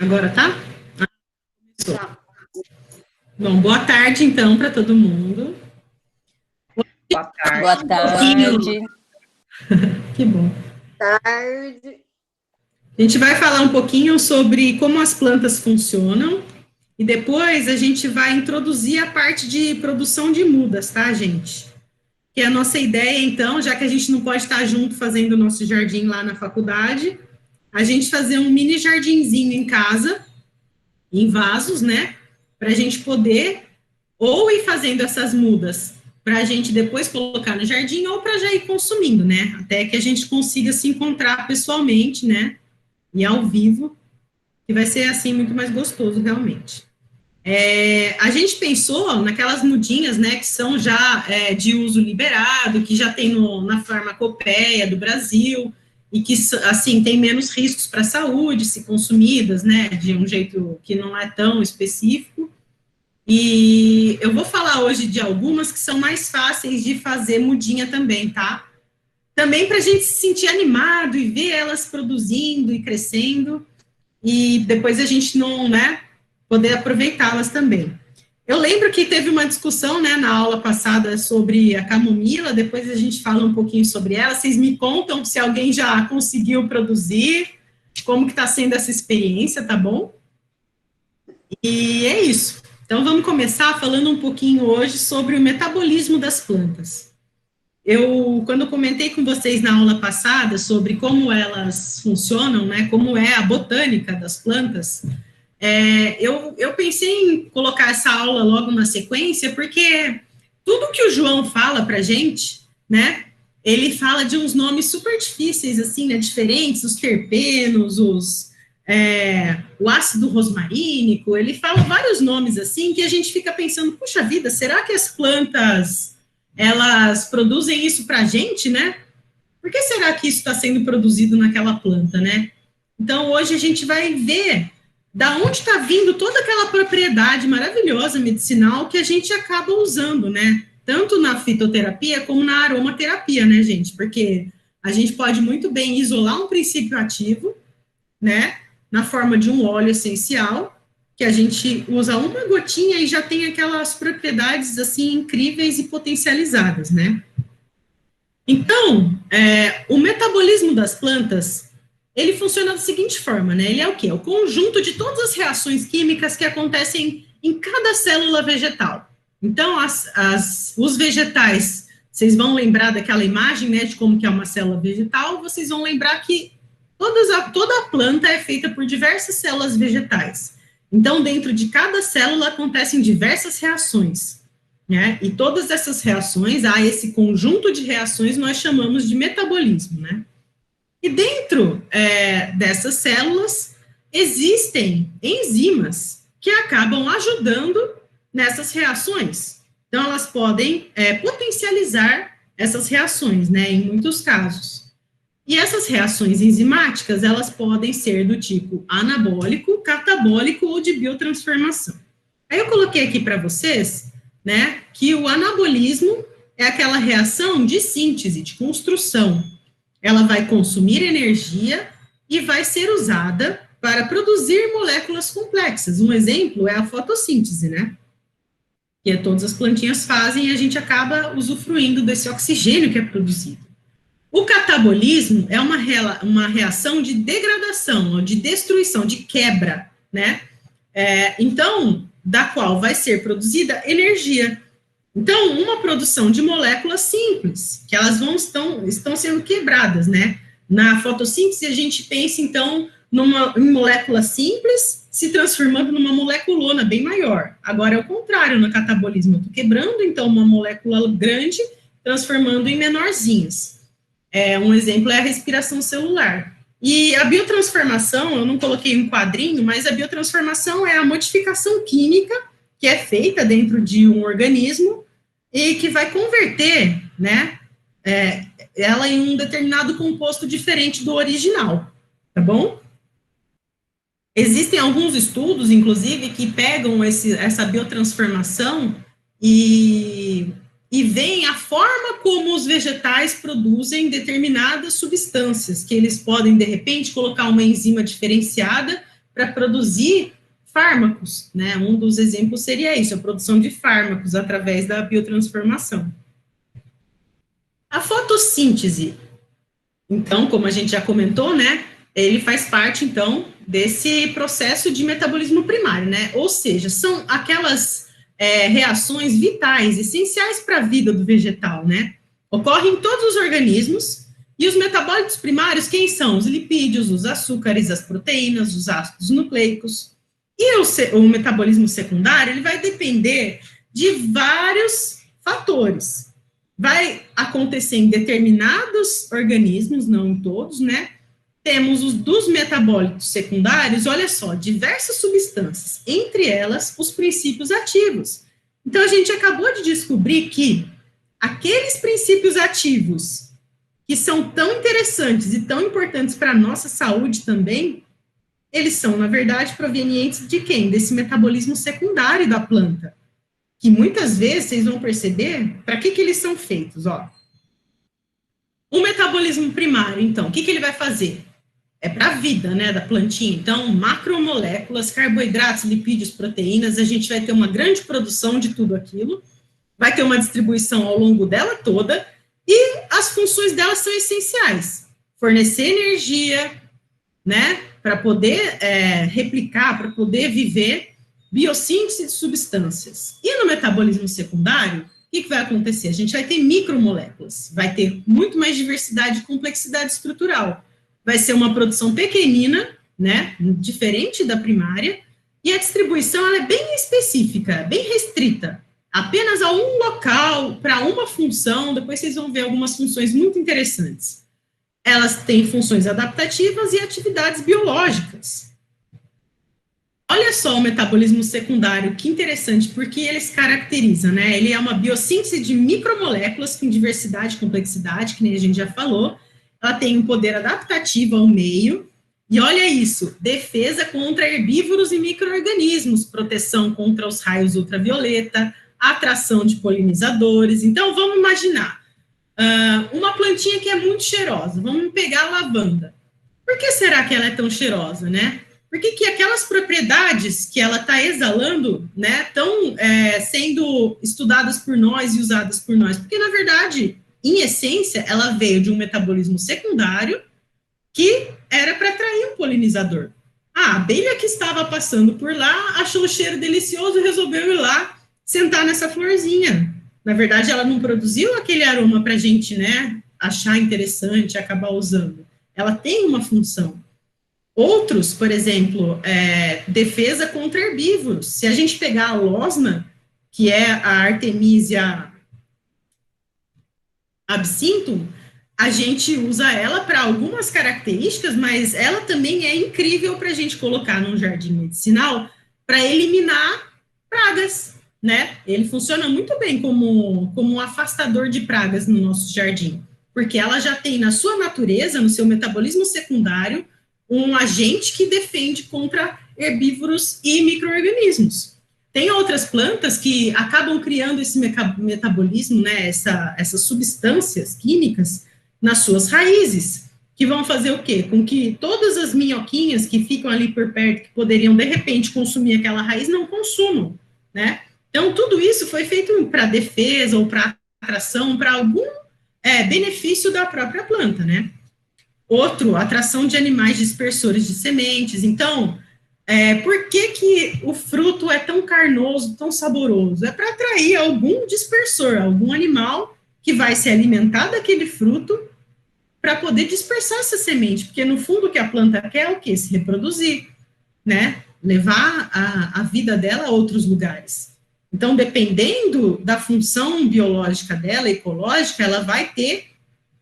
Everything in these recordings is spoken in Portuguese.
Agora tá? Tá. Bom, boa tarde, então, para todo mundo. Boa tarde. Boa tarde. Que bom. Tarde. A gente vai falar um pouquinho sobre como as plantas funcionam e depois a gente vai introduzir a parte de produção de mudas, tá, gente? Que é a nossa ideia, então, já que a gente não pode estar junto fazendo o nosso jardim lá na faculdade, a gente fazer um mini jardinzinho em casa, em vasos, né? Para a gente poder ou ir fazendo essas mudas para a gente depois colocar no jardim ou para já ir consumindo, né? Até que a gente consiga se encontrar pessoalmente, né? E ao vivo, que vai ser assim muito mais gostoso realmente. A gente pensou naquelas mudinhas, né, que são já de uso liberado, que já tem na farmacopeia do Brasil, e que, assim, tem menos riscos para a saúde, se consumidas, né, de um jeito que não é tão específico. E eu vou falar hoje de algumas que são mais fáceis de fazer mudinha também, tá? Também para a gente se sentir animado e ver elas produzindo e crescendo, e depois a gente não, né, poder aproveitá-las também. Eu lembro que teve uma discussão, né, na aula passada sobre a camomila, depois a gente fala um pouquinho sobre ela, vocês me contam se alguém já conseguiu produzir, como que está sendo essa experiência, tá bom? E é isso. Então, vamos começar falando um pouquinho hoje sobre o metabolismo das plantas. Quando eu comentei com vocês na aula passada sobre como elas funcionam, né, como é a botânica das plantas, eu pensei em colocar essa aula logo na sequência, porque tudo que o João fala para a gente, né, ele fala de uns nomes super difíceis, assim, né, diferentes, os terpenos, o ácido rosmarínico, ele fala vários nomes, assim, que a gente fica pensando, puxa vida, será que as plantas, elas produzem isso para a gente, né? Por que será que isso está sendo produzido naquela planta, né? Então, hoje a gente vai ver da onde está vindo toda aquela propriedade maravilhosa medicinal que a gente acaba usando, né? Tanto na fitoterapia como na aromaterapia, né, gente? Porque a gente pode muito bem isolar um princípio ativo, né, na forma de um óleo essencial, que a gente usa uma gotinha e já tem aquelas propriedades, assim, incríveis e potencializadas, né? Então, o metabolismo das plantas, ele funciona da seguinte forma, né? Ele é o quê? É o conjunto de todas as reações químicas que acontecem em cada célula vegetal. Então, os vegetais, vocês vão lembrar daquela imagem, né, de como que é uma célula vegetal, vocês vão lembrar que toda a planta é feita por diversas células vegetais. Então, dentro de cada célula acontecem diversas reações, né? E todas essas reações, esse conjunto de reações, nós chamamos de metabolismo, né? E dentro dessas células existem enzimas que acabam ajudando nessas reações. Então, elas podem potencializar essas reações, né, em muitos casos. E essas reações enzimáticas, elas podem ser do tipo anabólico, catabólico ou de biotransformação. Aí eu coloquei aqui para vocês, né, que o anabolismo é aquela reação de síntese, de construção. Ela vai consumir energia e vai ser usada para produzir moléculas complexas. Um exemplo é a fotossíntese, né, que todas as plantinhas fazem e a gente acaba usufruindo desse oxigênio que é produzido. O catabolismo é uma reação de degradação, de destruição, de quebra, né? Então, da qual vai ser produzida energia. Então, uma produção de moléculas simples, que elas estão sendo quebradas, né? Na fotossíntese, a gente pensa, então, em molécula simples se transformando numa moleculona bem maior. Agora é o contrário no catabolismo. Eu estou quebrando, então, uma molécula grande, transformando em menorzinhas. Um exemplo é a respiração celular. E a biotransformação, eu não coloquei um quadrinho, mas a biotransformação é a modificação química que é feita dentro de um organismo e que vai converter, né, ela em um determinado composto diferente do original, tá bom? Existem alguns estudos, inclusive, que pegam essa biotransformação e veem a forma como os vegetais produzem determinadas substâncias, que eles podem, de repente, colocar uma enzima diferenciada para produzir fármacos, né? Um dos exemplos seria isso, a produção de fármacos através da biotransformação. A fotossíntese, então, como a gente já comentou, né, ele faz parte, então, desse processo de metabolismo primário, né, ou seja, são aquelas reações vitais, essenciais para a vida do vegetal, né, ocorrem em todos os organismos, e os metabólitos primários, quem são? Os lipídios, os açúcares, as proteínas, os ácidos nucleicos. E o metabolismo secundário, ele vai depender de vários fatores. Vai acontecer em determinados organismos, não em todos, né? Temos os dos metabólitos secundários, olha só, diversas substâncias, entre elas os princípios ativos. Então, a gente acabou de descobrir que aqueles princípios ativos que são tão interessantes e tão importantes para a nossa saúde também, eles são, na verdade, provenientes de quem? Desse metabolismo secundário da planta, que muitas vezes, vocês vão perceber, para que eles são feitos, ó. O metabolismo primário, então, o que ele vai fazer? É para a vida, né, da plantinha. Então, macromoléculas, carboidratos, lipídios, proteínas, a gente vai ter uma grande produção de tudo aquilo, vai ter uma distribuição ao longo dela toda, e as funções delas são essenciais. Fornecer energia, né, para poder replicar, para poder viver, biossíntese de substâncias. E no metabolismo secundário, o que vai acontecer? A gente vai ter micromoléculas, vai ter muito mais diversidade e complexidade estrutural. Vai ser uma produção pequenina, né, diferente da primária, e a distribuição ela é bem específica, bem restrita. Apenas a um local, para uma função, depois vocês vão ver algumas funções muito interessantes. Elas têm funções adaptativas e atividades biológicas. Olha só o metabolismo secundário, que interessante, porque ele se caracteriza, né? Ele é uma biossíntese de micromoléculas com diversidade e complexidade, que nem a gente já falou. Ela tem um poder adaptativo ao meio, e olha isso, defesa contra herbívoros e micro-organismos, proteção contra os raios ultravioleta, atração de polinizadores. Então, vamos imaginar, uma plantinha que é muito cheirosa, vamos pegar a lavanda. Por que será que ela é tão cheirosa, né? Porque que aquelas propriedades que ela está exalando, né, estão sendo estudadas por nós e usadas por nós? Porque, na verdade, em essência, ela veio de um metabolismo secundário que era para atrair um polinizador. A abelha que estava passando por lá achou o cheiro delicioso e resolveu ir lá sentar nessa florzinha. Na verdade, ela não produziu aquele aroma para a gente, né, achar interessante, acabar usando. Ela tem uma função. Outros, por exemplo, defesa contra herbívoros. Se a gente pegar a losna, que é a Artemisia absinthium, a gente usa ela para algumas características, mas ela também é incrível para a gente colocar num jardim medicinal para eliminar pragas, né? Ele funciona muito bem como um afastador de pragas no nosso jardim, porque ela já tem na sua natureza, no seu metabolismo secundário, um agente que defende contra herbívoros e micro-organismos. Tem outras plantas que acabam criando esse metabolismo, né, essas substâncias químicas nas suas raízes, que vão fazer o quê? Com que todas as minhoquinhas que ficam ali por perto, que poderiam, de repente, consumir aquela raiz, não consumam, né? Então, tudo isso foi feito para defesa ou para atração, para algum benefício da própria planta, né? Outro, atração de animais dispersores de sementes. Então, por que o fruto é tão carnoso, tão saboroso? É para atrair algum dispersor, algum animal que vai se alimentar daquele fruto para poder dispersar essa semente, porque no fundo o que a planta quer é o quê? Se reproduzir, né? Levar a vida dela a outros lugares. Então, dependendo da função biológica dela, ecológica, ela vai ter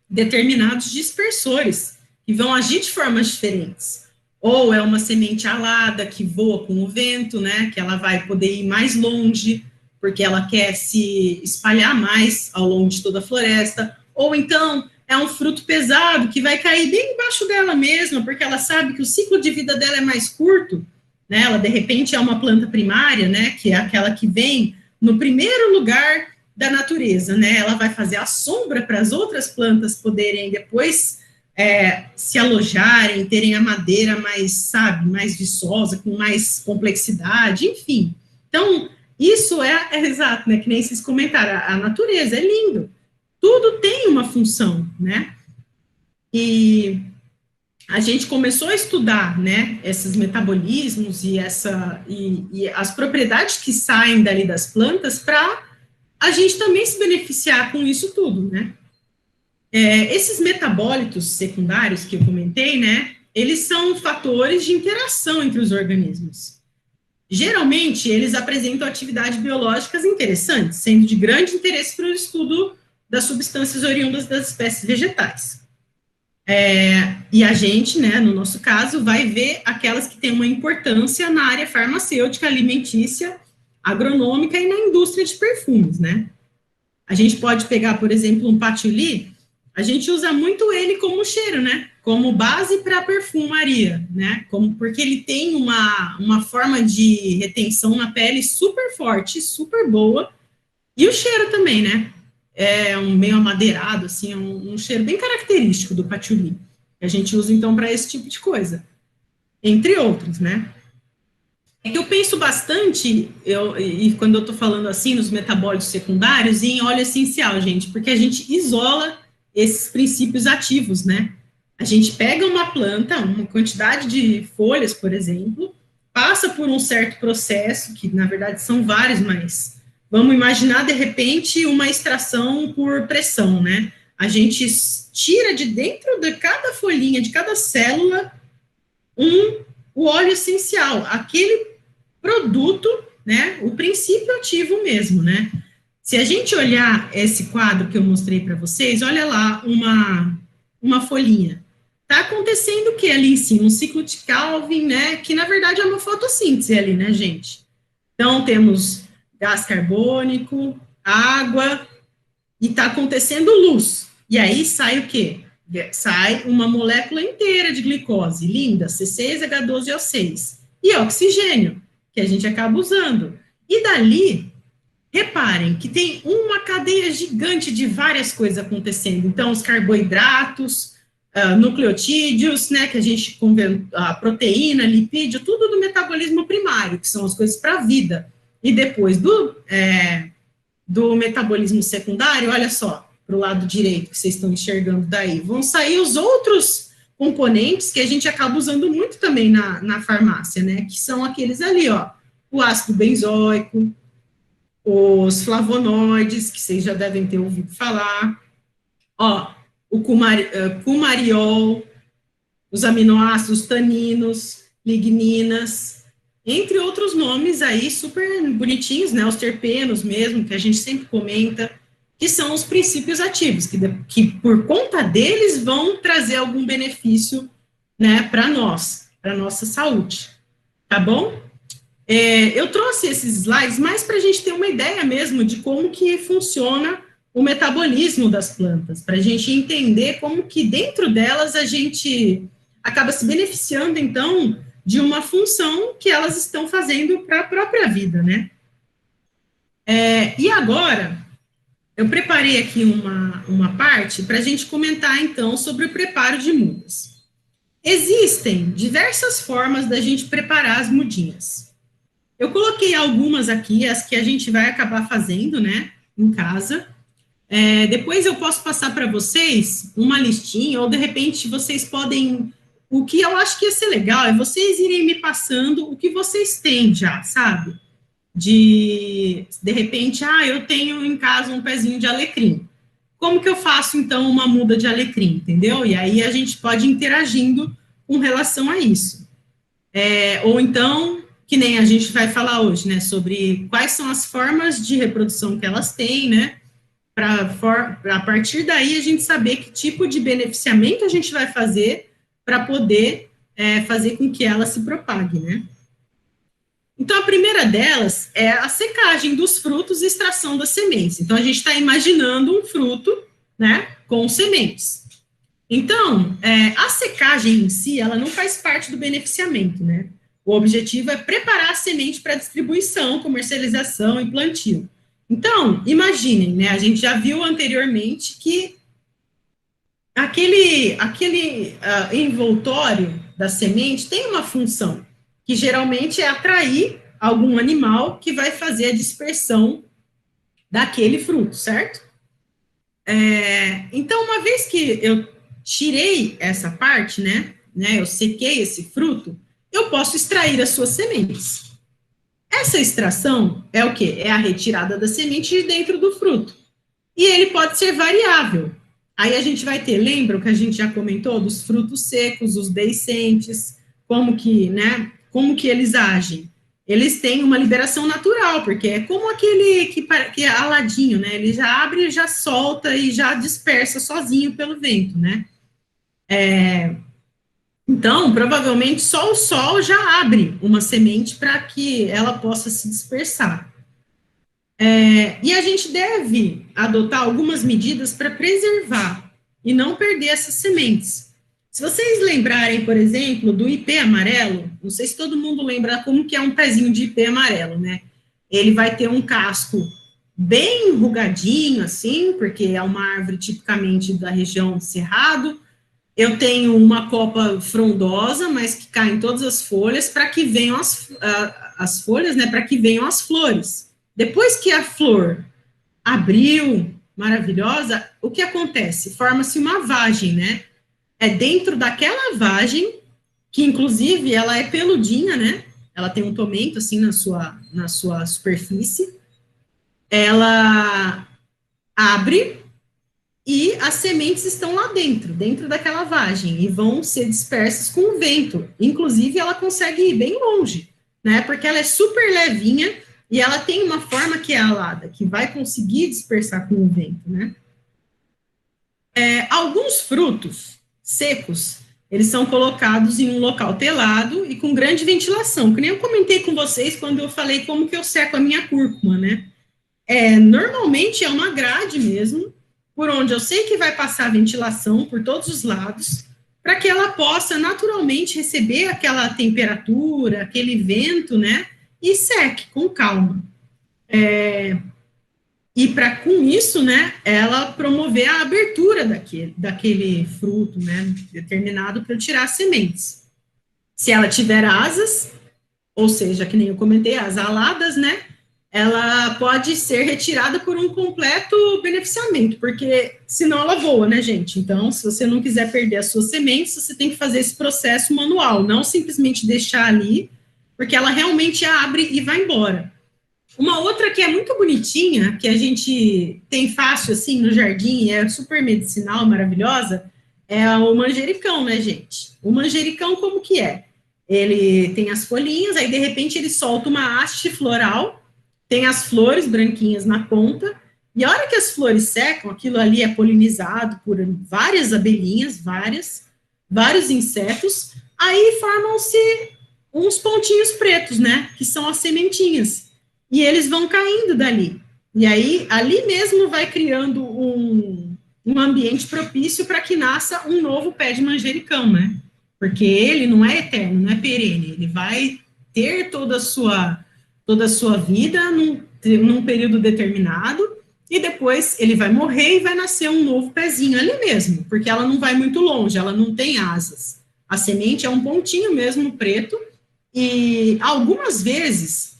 determinados dispersores que vão agir de formas diferentes. Ou é uma semente alada que voa com o vento, né? Que ela vai poder ir mais longe, porque ela quer se espalhar mais ao longo de toda a floresta. Ou então é um fruto pesado que vai cair bem embaixo dela mesma, porque ela sabe que o ciclo de vida dela é mais curto, né? Ela, de repente, é uma planta primária, né? Que é aquela que vem no primeiro lugar da natureza, né? Ela vai fazer a sombra para as outras plantas poderem depois se alojarem, terem a madeira mais, sabe, mais viçosa, com mais complexidade, enfim. Então, isso é exato, né, que nem vocês comentaram, a natureza é lindo, tudo tem uma função, né, e a gente começou a estudar, né, esses metabolismos e as propriedades que saem dali das plantas para a gente também se beneficiar com isso tudo, né. Esses metabólitos secundários que eu comentei, né, eles são fatores de interação entre os organismos. Geralmente, eles apresentam atividades biológicas interessantes, sendo de grande interesse para o estudo das substâncias oriundas das espécies vegetais. E a gente, né, no nosso caso, vai ver aquelas que têm uma importância na área farmacêutica, alimentícia, agronômica e na indústria de perfumes, né. A gente pode pegar, por exemplo, um patchouli. A gente usa muito ele como cheiro, né? Como base para perfumaria, né? Porque ele tem uma forma de retenção na pele super forte, super boa. E o cheiro também, né? É um meio amadeirado, assim, um cheiro bem característico do patchouli. Que a gente usa, então, para esse tipo de coisa. Entre outros, né? É que eu penso bastante, e quando eu tô falando assim, nos metabólitos secundários, em óleo essencial, gente, porque a gente isola esses princípios ativos, né? A gente pega uma planta, uma quantidade de folhas, por exemplo, passa por um certo processo, que na verdade são vários, mas vamos imaginar, de repente, uma extração por pressão, né? A gente tira de dentro de cada folhinha, de cada célula, o óleo essencial, aquele produto, né? O princípio ativo mesmo, né? Se a gente olhar esse quadro que eu mostrei para vocês, olha lá uma folhinha. Está acontecendo o que ali em cima? Um ciclo de Calvin, né? Que na verdade é uma fotossíntese ali, né, gente? Então temos gás carbônico, água, e está acontecendo luz. E aí sai o quê? Sai uma molécula inteira de glicose, linda, C6H12O6, e oxigênio, que a gente acaba usando. E dali, reparem que tem uma cadeia gigante de várias coisas acontecendo. Então, os carboidratos, nucleotídeos, né, que a proteína, lipídio, tudo do metabolismo primário, que são as coisas para a vida. E depois do metabolismo secundário, olha só, para o lado direito, que vocês estão enxergando daí, vão sair os outros componentes que a gente acaba usando muito também na farmácia, né, que são aqueles ali, ó, o ácido benzoico, os flavonoides, que vocês já devem ter ouvido falar, ó, o cumariol, os aminoácidos taninos, ligninas, entre outros nomes aí super bonitinhos, né, os terpenos mesmo, que a gente sempre comenta, que são os princípios ativos, que por conta deles vão trazer algum benefício, né, para nossa saúde, tá bom? Eu trouxe esses slides mais para a gente ter uma ideia mesmo de como que funciona o metabolismo das plantas, para a gente entender como que dentro delas a gente acaba se beneficiando, então, de uma função que elas estão fazendo para a própria vida, né? E agora, eu preparei aqui uma parte para a gente comentar, então, sobre o preparo de mudas. Existem diversas formas da gente preparar as mudinhas. Eu coloquei algumas aqui, as que a gente vai acabar fazendo, né, em casa. Depois eu posso passar para vocês uma listinha, ou de repente vocês podem... O que eu acho que ia ser legal é vocês irem me passando o que vocês têm já, sabe? De repente, eu tenho em casa um pezinho de alecrim. Como que eu faço, então, uma muda de alecrim, entendeu? E aí a gente pode ir interagindo com relação a isso. Ou então... que nem a gente vai falar hoje, né, sobre quais são as formas de reprodução que elas têm, né, para a partir daí a gente saber que tipo de beneficiamento a gente vai fazer para poder fazer com que ela se propague, né. Então, a primeira delas é a secagem dos frutos e extração das sementes. Então, a gente está imaginando um fruto, né, com sementes. Então, a secagem em si, ela não faz parte do beneficiamento, né. O objetivo é preparar a semente para distribuição, comercialização e plantio. Então, imaginem, né, a gente já viu anteriormente que aquele envoltório da semente tem uma função, que geralmente é atrair algum animal que vai fazer a dispersão daquele fruto, certo? Então, uma vez que eu tirei essa parte, né, eu sequei esse fruto, eu posso extrair as suas sementes. Essa extração é o quê? É a retirada da semente de dentro do fruto. E ele pode ser variável. Aí a gente vai ter, lembra o que a gente já comentou dos frutos secos, os deiscentes, como que eles agem? Eles têm uma liberação natural, porque é como aquele que é aladinho, né? Ele já abre, já solta e já dispersa sozinho pelo vento, né? Então, provavelmente, só o sol já abre uma semente para que ela possa se dispersar. E a gente deve adotar algumas medidas para preservar e não perder essas sementes. Se vocês lembrarem, por exemplo, do ipê amarelo, não sei se todo mundo lembra como que é um pezinho de ipê amarelo, né? Ele vai ter um casco bem enrugadinho, assim, porque é uma árvore tipicamente da região Cerrado. Eu tenho uma copa frondosa, mas que cai em todas as folhas, para que venham as folhas, né, para que venham as flores. Depois que a flor abriu, maravilhosa, o que acontece? Forma-se uma vagem, né? É dentro daquela vagem, que inclusive ela é peludinha, né? Ela tem um tomento, assim, na sua superfície. Ela abre e as sementes estão lá dentro daquela vagem, e vão ser dispersas com o vento. Inclusive, ela consegue ir bem longe, né? Porque ela é super levinha e ela tem uma forma que é alada, que vai conseguir dispersar com o vento, né? Alguns frutos secos, eles são colocados em um local telado e com grande ventilação, que nem eu comentei com vocês quando eu falei como que eu seco a minha cúrcuma, né? Normalmente é uma grade mesmo, por onde eu sei que vai passar ventilação por todos os lados, para que ela possa naturalmente receber aquela temperatura, aquele vento, né, e seque com calma. E para, com isso, né, ela promover a abertura daquele fruto, né, determinado para tirar as sementes. Se ela tiver asas, ou seja, que nem eu comentei, as aladas, né, ela pode ser retirada por um completo beneficiamento, porque senão ela voa, né, gente? Então, se você não quiser perder as suas sementes, você tem que fazer esse processo manual, não simplesmente deixar ali, porque ela realmente abre e vai embora. Uma outra que é muito bonitinha, que a gente tem fácil, assim, no jardim, é super medicinal, maravilhosa, é o manjericão, né, gente? O manjericão, como que é? Ele tem as folhinhas, aí, de repente, ele solta uma haste floral, tem as flores branquinhas na ponta, e a hora que as flores secam, aquilo ali é polinizado por várias abelhinhas, vários insetos, aí formam-se uns pontinhos pretos, né, que são as sementinhas, e eles vão caindo dali, e aí, ali mesmo vai criando um ambiente propício para que nasça um novo pé de manjericão, né, porque ele não é eterno, não é perene, ele vai ter toda a sua vida num período determinado, e depois ele vai morrer e vai nascer um novo pezinho ali mesmo, porque ela não vai muito longe, ela não tem asas. A semente é um pontinho mesmo preto, e algumas vezes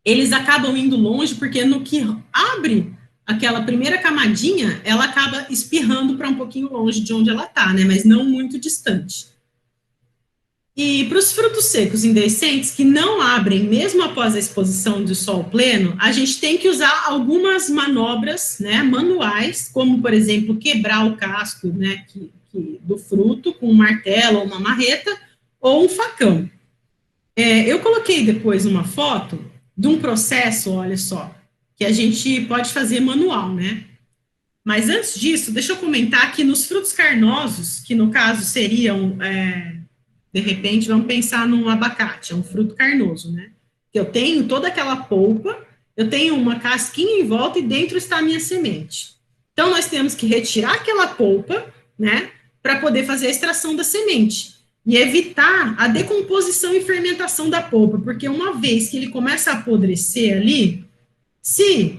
eles acabam indo longe, porque no que abre aquela primeira camadinha, ela acaba espirrando para um pouquinho longe de onde ela está, né, mas não muito distante. E para os frutos secos indehiscentes que não abrem mesmo após a exposição do sol pleno, a gente tem que usar algumas manobras, né, manuais, como, por exemplo, quebrar o casco, né, do fruto com um martelo ou uma marreta ou um facão. Eu coloquei depois uma foto de um processo, olha só, que a gente pode fazer manual, né? Mas antes disso, deixa eu comentar que nos frutos carnosos, que no caso seriam... de repente, vamos pensar num abacate, é um fruto carnoso, né? Eu tenho toda aquela polpa, eu tenho uma casquinha em volta e dentro está a minha semente. Então, nós temos que retirar aquela polpa, né, para poder fazer a extração da semente e evitar a decomposição e fermentação da polpa, porque uma vez que ele começa a apodrecer ali, se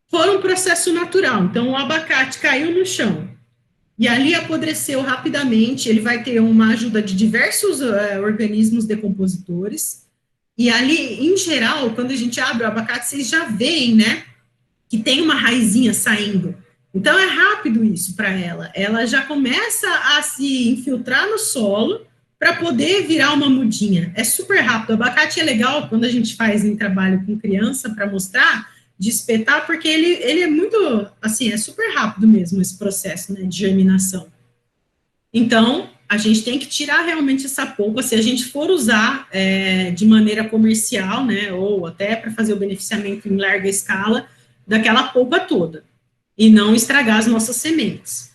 for um processo natural, então o abacate caiu no chão, e ali apodreceu rapidamente, ele vai ter uma ajuda de diversos organismos decompositores, e ali, em geral, quando a gente abre o abacate, vocês já veem, né, que tem uma raizinha saindo. Então, é rápido isso para ela. Ela já começa a se infiltrar no solo para poder virar uma mudinha. É super rápido. O abacate é legal quando a gente faz em trabalho com criança para mostrar, de espetar, porque ele é muito, assim, é super rápido mesmo esse processo, né, de germinação. Então, a gente tem que tirar realmente essa polpa, se a gente for usar de maneira comercial, né, ou até para fazer o beneficiamento em larga escala, daquela polpa toda, e não estragar as nossas sementes.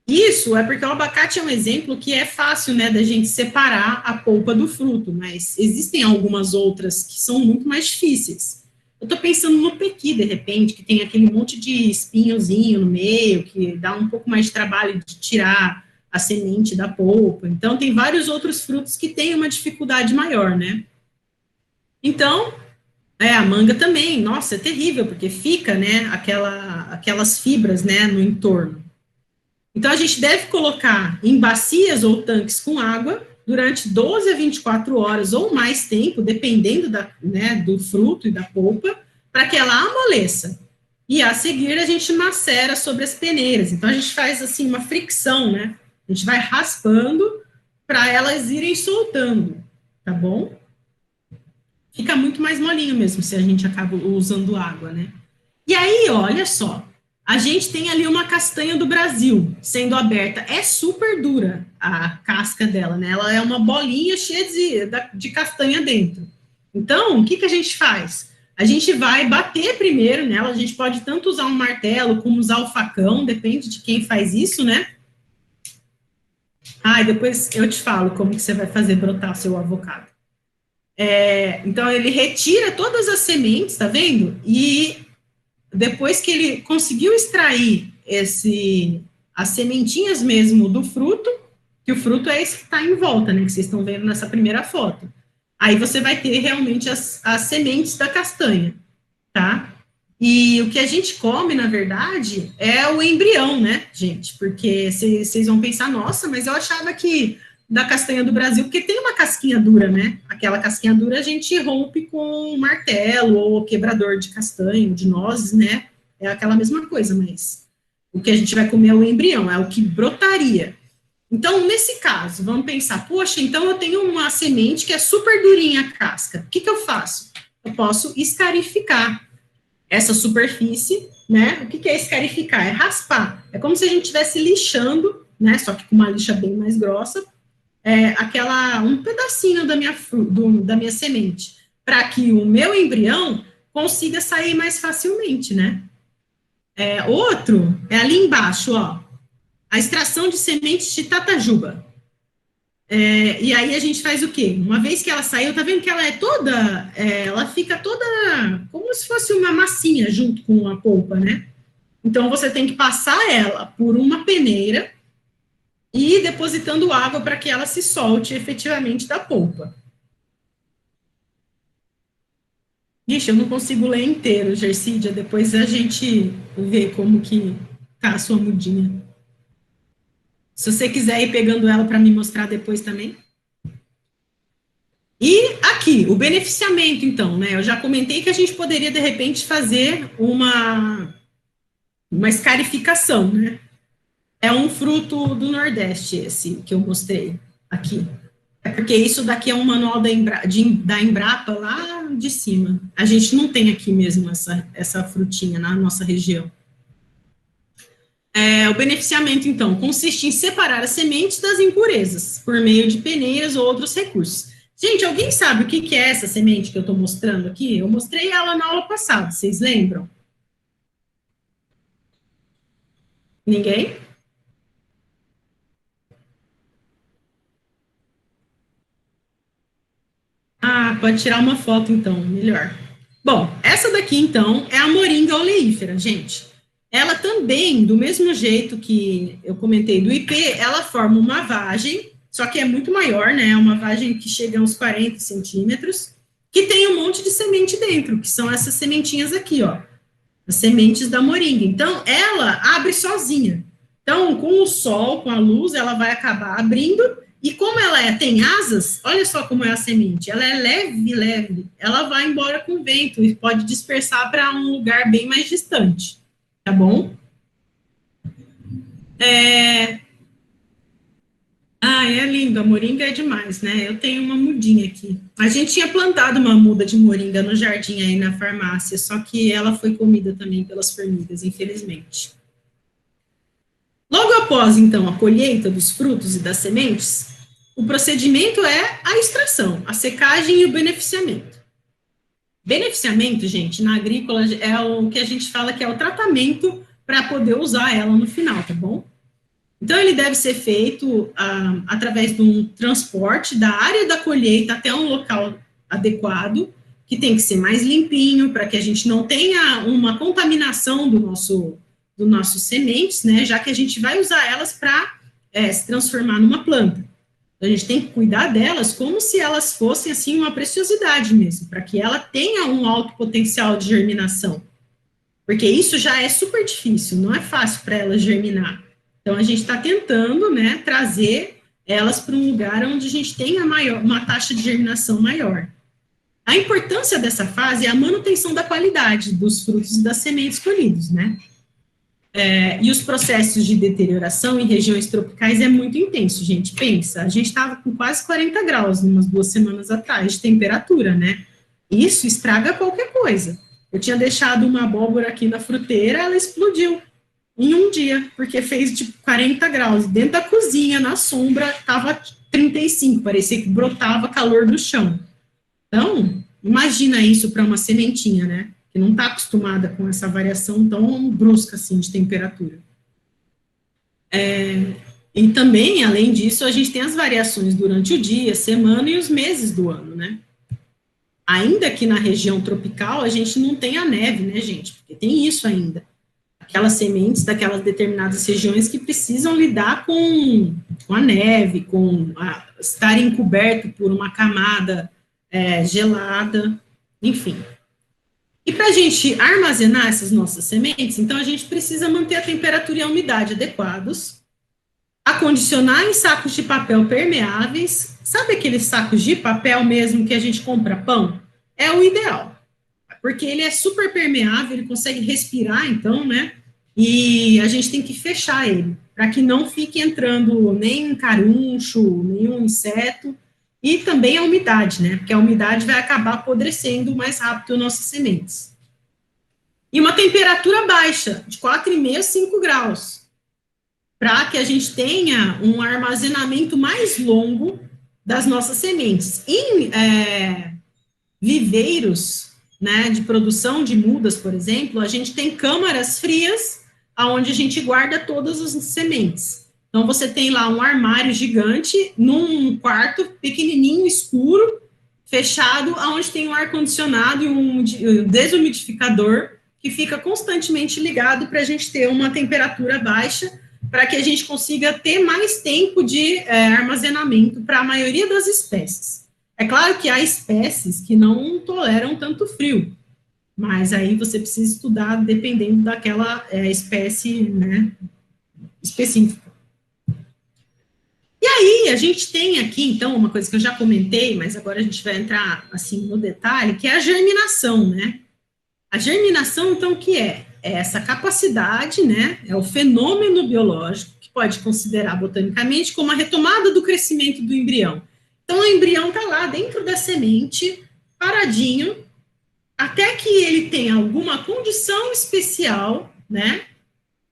Isso é porque o abacate é um exemplo que é fácil, né, da gente separar a polpa do fruto, mas existem algumas outras que são muito mais difíceis. Eu estou pensando no pequi, de repente, que tem aquele monte de espinhozinho no meio, que dá um pouco mais de trabalho de tirar a semente da polpa. Então, tem vários outros frutos que têm uma dificuldade maior, né? Então, a manga também, nossa, é terrível, porque fica, né, aquelas fibras, né, no entorno. Então, a gente deve colocar em bacias ou tanques com água durante 12 a 24 horas ou mais tempo, dependendo do fruto e da polpa, para que ela amoleça. E, a seguir, a gente macera sobre as peneiras. Então, a gente faz, assim, uma fricção, né? A gente vai raspando para elas irem soltando, tá bom? Fica muito mais molinho mesmo, se a gente acaba usando água, né? E aí, olha só, a gente tem ali uma castanha do Brasil sendo aberta. É super dura a casca dela, né? Ela é uma bolinha cheia de castanha dentro. Então, o que a gente faz? A gente vai bater primeiro nela, a gente pode tanto usar um martelo como usar o facão, depende de quem faz isso, né? E depois eu te falo como que você vai fazer brotar seu avocado. Então, ele retira todas as sementes, tá vendo? E depois que ele conseguiu extrair as sementinhas mesmo do fruto, que o fruto é esse que está em volta, né, que vocês estão vendo nessa primeira foto. Aí você vai ter realmente as sementes da castanha, tá? E o que a gente come, na verdade, é o embrião, né, gente? Porque vocês vão pensar, nossa, mas eu achava que da castanha do Brasil, porque tem uma casquinha dura, né? Aquela casquinha dura a gente rompe com um martelo ou quebrador de castanha, de nozes, né? É aquela mesma coisa, mas o que a gente vai comer é o embrião, é o que brotaria. Então, nesse caso, vamos pensar, poxa, então eu tenho uma semente que é super durinha a casca. O que eu faço? Eu posso escarificar essa superfície, né? O que é escarificar? É raspar. É como se a gente estivesse lixando, né? Só que com uma lixa bem mais grossa, um pedacinho da minha semente, para que o meu embrião consiga sair mais facilmente, né? Outro é ali embaixo, ó, a extração de sementes de tatajuba. E aí a gente faz o quê? Uma vez que ela saiu, tá vendo que ela ela fica toda como se fosse uma massinha junto com a polpa, né? Então você tem que passar ela por uma peneira e depositando água para que ela se solte efetivamente da polpa. Ixi, eu não consigo ler inteiro, Gersídia, depois a gente vê como que tá a sua mudinha. Se você quiser ir pegando ela para me mostrar depois também. E aqui, o beneficiamento, então, né? Eu já comentei que a gente poderia, de repente, fazer uma escarificação, né? É um fruto do Nordeste, esse que eu mostrei aqui. É porque isso daqui é um manual da Embrapa lá de cima. A gente não tem aqui mesmo essa frutinha na nossa região. O beneficiamento, então, consiste em separar as sementes das impurezas, por meio de peneiras ou outros recursos. Gente, alguém sabe o que é essa semente que eu estou mostrando aqui? Eu mostrei ela na aula passada, vocês lembram? Ninguém? Pode tirar uma foto, então, melhor. Bom, essa daqui, então, é a moringa oleífera, gente. Ela também, do mesmo jeito que eu comentei do IP, ela forma uma vagem, só que é muito maior, né? É uma vagem que chega a uns 40 centímetros, que tem um monte de semente dentro, que são essas sementinhas aqui, ó. As sementes da moringa. Então, ela abre sozinha. Então, com o sol, com a luz, ela vai acabar abrindo, e como ela tem asas, olha só como é a semente, ela é leve, leve, ela vai embora com o vento e pode dispersar para um lugar bem mais distante, tá bom? É lindo, a moringa é demais, né? Eu tenho uma mudinha aqui. A gente tinha plantado uma muda de moringa no jardim aí na farmácia, só que ela foi comida também pelas formigas, infelizmente. Logo após, então, a colheita dos frutos e das sementes, o procedimento é a extração, a secagem e o beneficiamento. Beneficiamento, gente, na agrícola é o que a gente fala que é o tratamento para poder usar ela no final, tá bom? Então, ele deve ser feito através de um transporte da área da colheita até um local adequado, que tem que ser mais limpinho, para que a gente não tenha uma contaminação do nossos sementes, né, já que a gente vai usar elas para se transformar numa planta. Então, a gente tem que cuidar delas como se elas fossem, assim, uma preciosidade mesmo, para que ela tenha um alto potencial de germinação. Porque isso já é super difícil, não é fácil para elas germinar. Então, a gente está tentando, né, trazer elas para um lugar onde a gente tenha uma taxa de germinação maior. A importância dessa fase é a manutenção da qualidade dos frutos e das sementes colhidos, né? E os processos de deterioração em regiões tropicais é muito intenso, gente. Pensa, a gente estava com quase 40 graus umas 2 semanas atrás de temperatura, né? Isso estraga qualquer coisa. Eu tinha deixado uma abóbora aqui na fruteira, ela explodiu em um dia, porque fez de 40 graus. Dentro da cozinha, na sombra, estava 35, parecia que brotava calor do chão. Então, imagina isso para uma sementinha, né? Que não está acostumada com essa variação tão brusca, assim, de temperatura. E também, além disso, a gente tem as variações durante o dia, semana e os meses do ano, né? Ainda que na região tropical, a gente não tem a neve, né, gente? Porque tem isso ainda. Aquelas sementes daquelas determinadas regiões que precisam lidar com a neve, estarem coberto por uma camada gelada, enfim. E para a gente armazenar essas nossas sementes, então a gente precisa manter a temperatura e a umidade adequados, acondicionar em sacos de papel permeáveis. Sabe aqueles sacos de papel mesmo que a gente compra pão? É o ideal, porque ele é super permeável, ele consegue respirar, então, né? E a gente tem que fechar ele, para que não fique entrando nem caruncho, nenhum inseto, e também a umidade, né? Porque a umidade vai acabar apodrecendo mais rápido nossas sementes. E uma temperatura baixa, de 4,5 a 5 graus, para que a gente tenha um armazenamento mais longo das nossas sementes. Em viveiros, né, de produção de mudas, por exemplo, a gente tem câmaras frias, onde a gente guarda todas as sementes. Então, você tem lá um armário gigante, num quarto pequenininho, escuro, fechado, onde tem um ar-condicionado e um desumidificador, que fica constantemente ligado para a gente ter uma temperatura baixa, para que a gente consiga ter mais tempo de armazenamento para a maioria das espécies. É claro que há espécies que não toleram tanto frio, mas aí você precisa estudar dependendo daquela espécie, né, específica. E aí, a gente tem aqui, então, uma coisa que eu já comentei, mas agora a gente vai entrar, assim, no detalhe, que é a germinação, né? A germinação, então, o que é? É essa capacidade, né, é o fenômeno biológico, que pode considerar botanicamente como a retomada do crescimento do embrião. Então, o embrião está lá dentro da semente, paradinho, até que ele tenha alguma condição especial, né,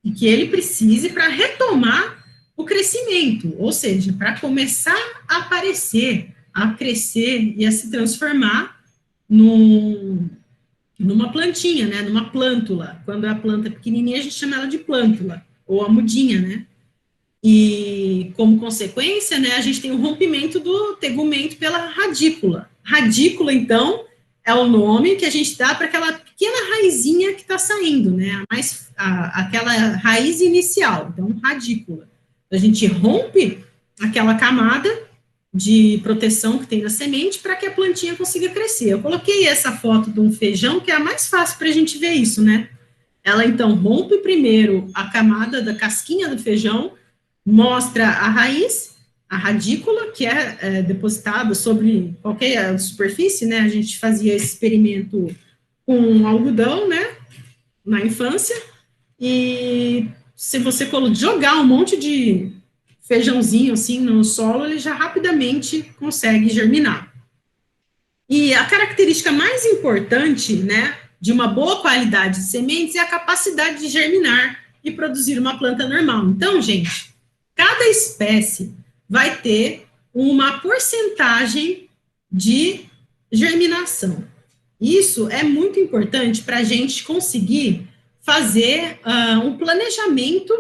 e que ele precise para retomar o crescimento, ou seja, para começar a aparecer, a crescer e a se transformar numa plantinha, né, numa plântula. Quando a planta é pequenininha, a gente chama ela de plântula, ou a mudinha, né. E, como consequência, né, a gente tem o rompimento do tegumento pela radícula. Radícula, então, é o nome que a gente dá para aquela pequena raizinha que está saindo, né, aquela raiz inicial, então, radícula. A gente rompe aquela camada de proteção que tem na semente para que a plantinha consiga crescer. Eu coloquei essa foto de um feijão, que é a mais fácil para a gente ver isso, né? Ela, então, rompe primeiro a camada da casquinha do feijão, mostra a raiz, a radícula, que é depositada sobre qualquer superfície, né? A gente fazia esse experimento com algodão, né? Na infância. E se você jogar um monte de feijãozinho, assim, no solo, ele já rapidamente consegue germinar. E a característica mais importante, né, de uma boa qualidade de sementes é a capacidade de germinar e produzir uma planta normal. Então, gente, cada espécie vai ter uma porcentagem de germinação. Isso é muito importante para a gente conseguir fazer um planejamento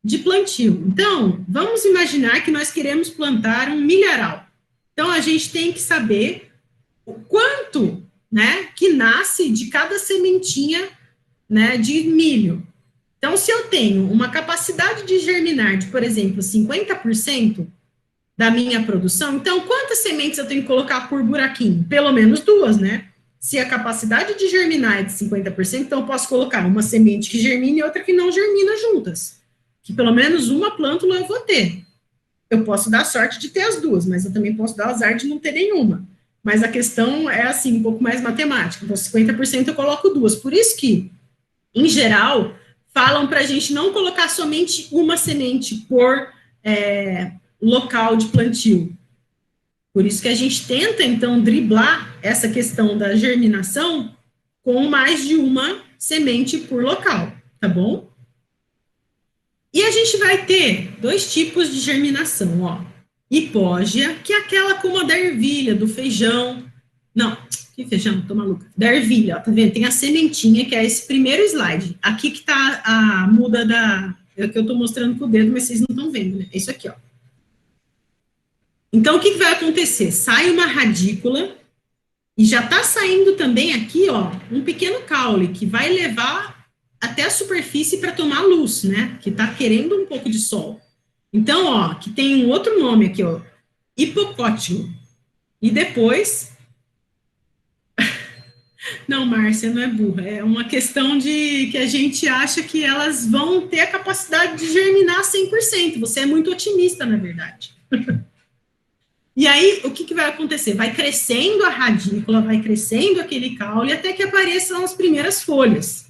de plantio. Então, vamos imaginar que nós queremos plantar um milharal. Então, a gente tem que saber o quanto, né, que nasce de cada sementinha, né, de milho. Então, se eu tenho uma capacidade de germinar de, por exemplo, 50% da minha produção, então, quantas sementes eu tenho que colocar por buraquinho? Pelo menos 2, né? Se a capacidade de germinar é de 50%, então eu posso colocar uma semente que germina e outra que não germina juntas. Que pelo menos uma plântula eu vou ter. Eu posso dar sorte de ter as 2, mas eu também posso dar azar de não ter nenhuma. Mas a questão é, assim, um pouco mais matemática. Então, 50% eu coloco 2. Por isso que, em geral, falam para a gente não colocar somente uma semente por local de plantio. Por isso que a gente tenta, então, driblar essa questão da germinação com mais de uma semente por local, tá bom? E a gente vai ter 2 tipos de germinação, ó. Hipógea, que é aquela como a da ervilha, do feijão. Não, que feijão? Tô maluca. Da ervilha, ó, tá vendo? Tem a sementinha, que é esse primeiro slide. Aqui que tá a muda da... É que eu tô mostrando com o dedo, mas vocês não estão vendo, né? É isso aqui, ó. Então, o que vai acontecer? Sai uma radícula e já tá saindo também aqui, ó, um pequeno caule que vai levar até a superfície para tomar luz, né? Que tá querendo um pouco de sol. Então, ó, que tem um outro nome aqui, ó, hipocótilo. E depois... Não, Márcia, não é burra. É uma questão de que a gente acha que elas vão ter a capacidade de germinar 100%. Você é muito otimista, na verdade. E aí, o que vai acontecer? Vai crescendo a radícula, vai crescendo aquele caule, até que apareçam as primeiras folhas.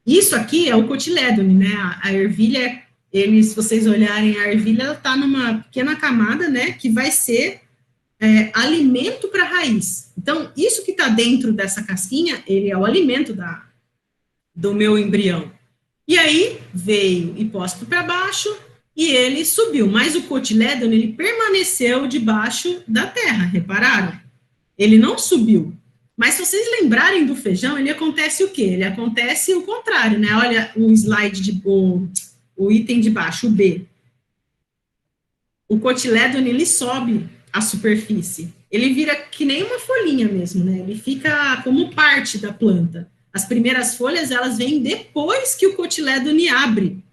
Isso aqui é o cotilédone, né? A ervilha, se vocês olharem, a ervilha, ela está numa pequena camada, né? Que vai ser alimento para a raiz. Então, isso que está dentro dessa casquinha, ele é o alimento do meu embrião. E aí, veio hipócito para baixo, e ele subiu, mas o cotilédone, ele permaneceu debaixo da terra, repararam? Ele não subiu. Mas se vocês lembrarem do feijão, ele acontece o quê? Ele acontece o contrário, né? Olha o slide, o item de baixo, o B. O cotilédone, ele sobe a superfície. Ele vira que nem uma folhinha mesmo, né? Ele fica como parte da planta. As primeiras folhas, elas vêm depois que o cotilédone abre.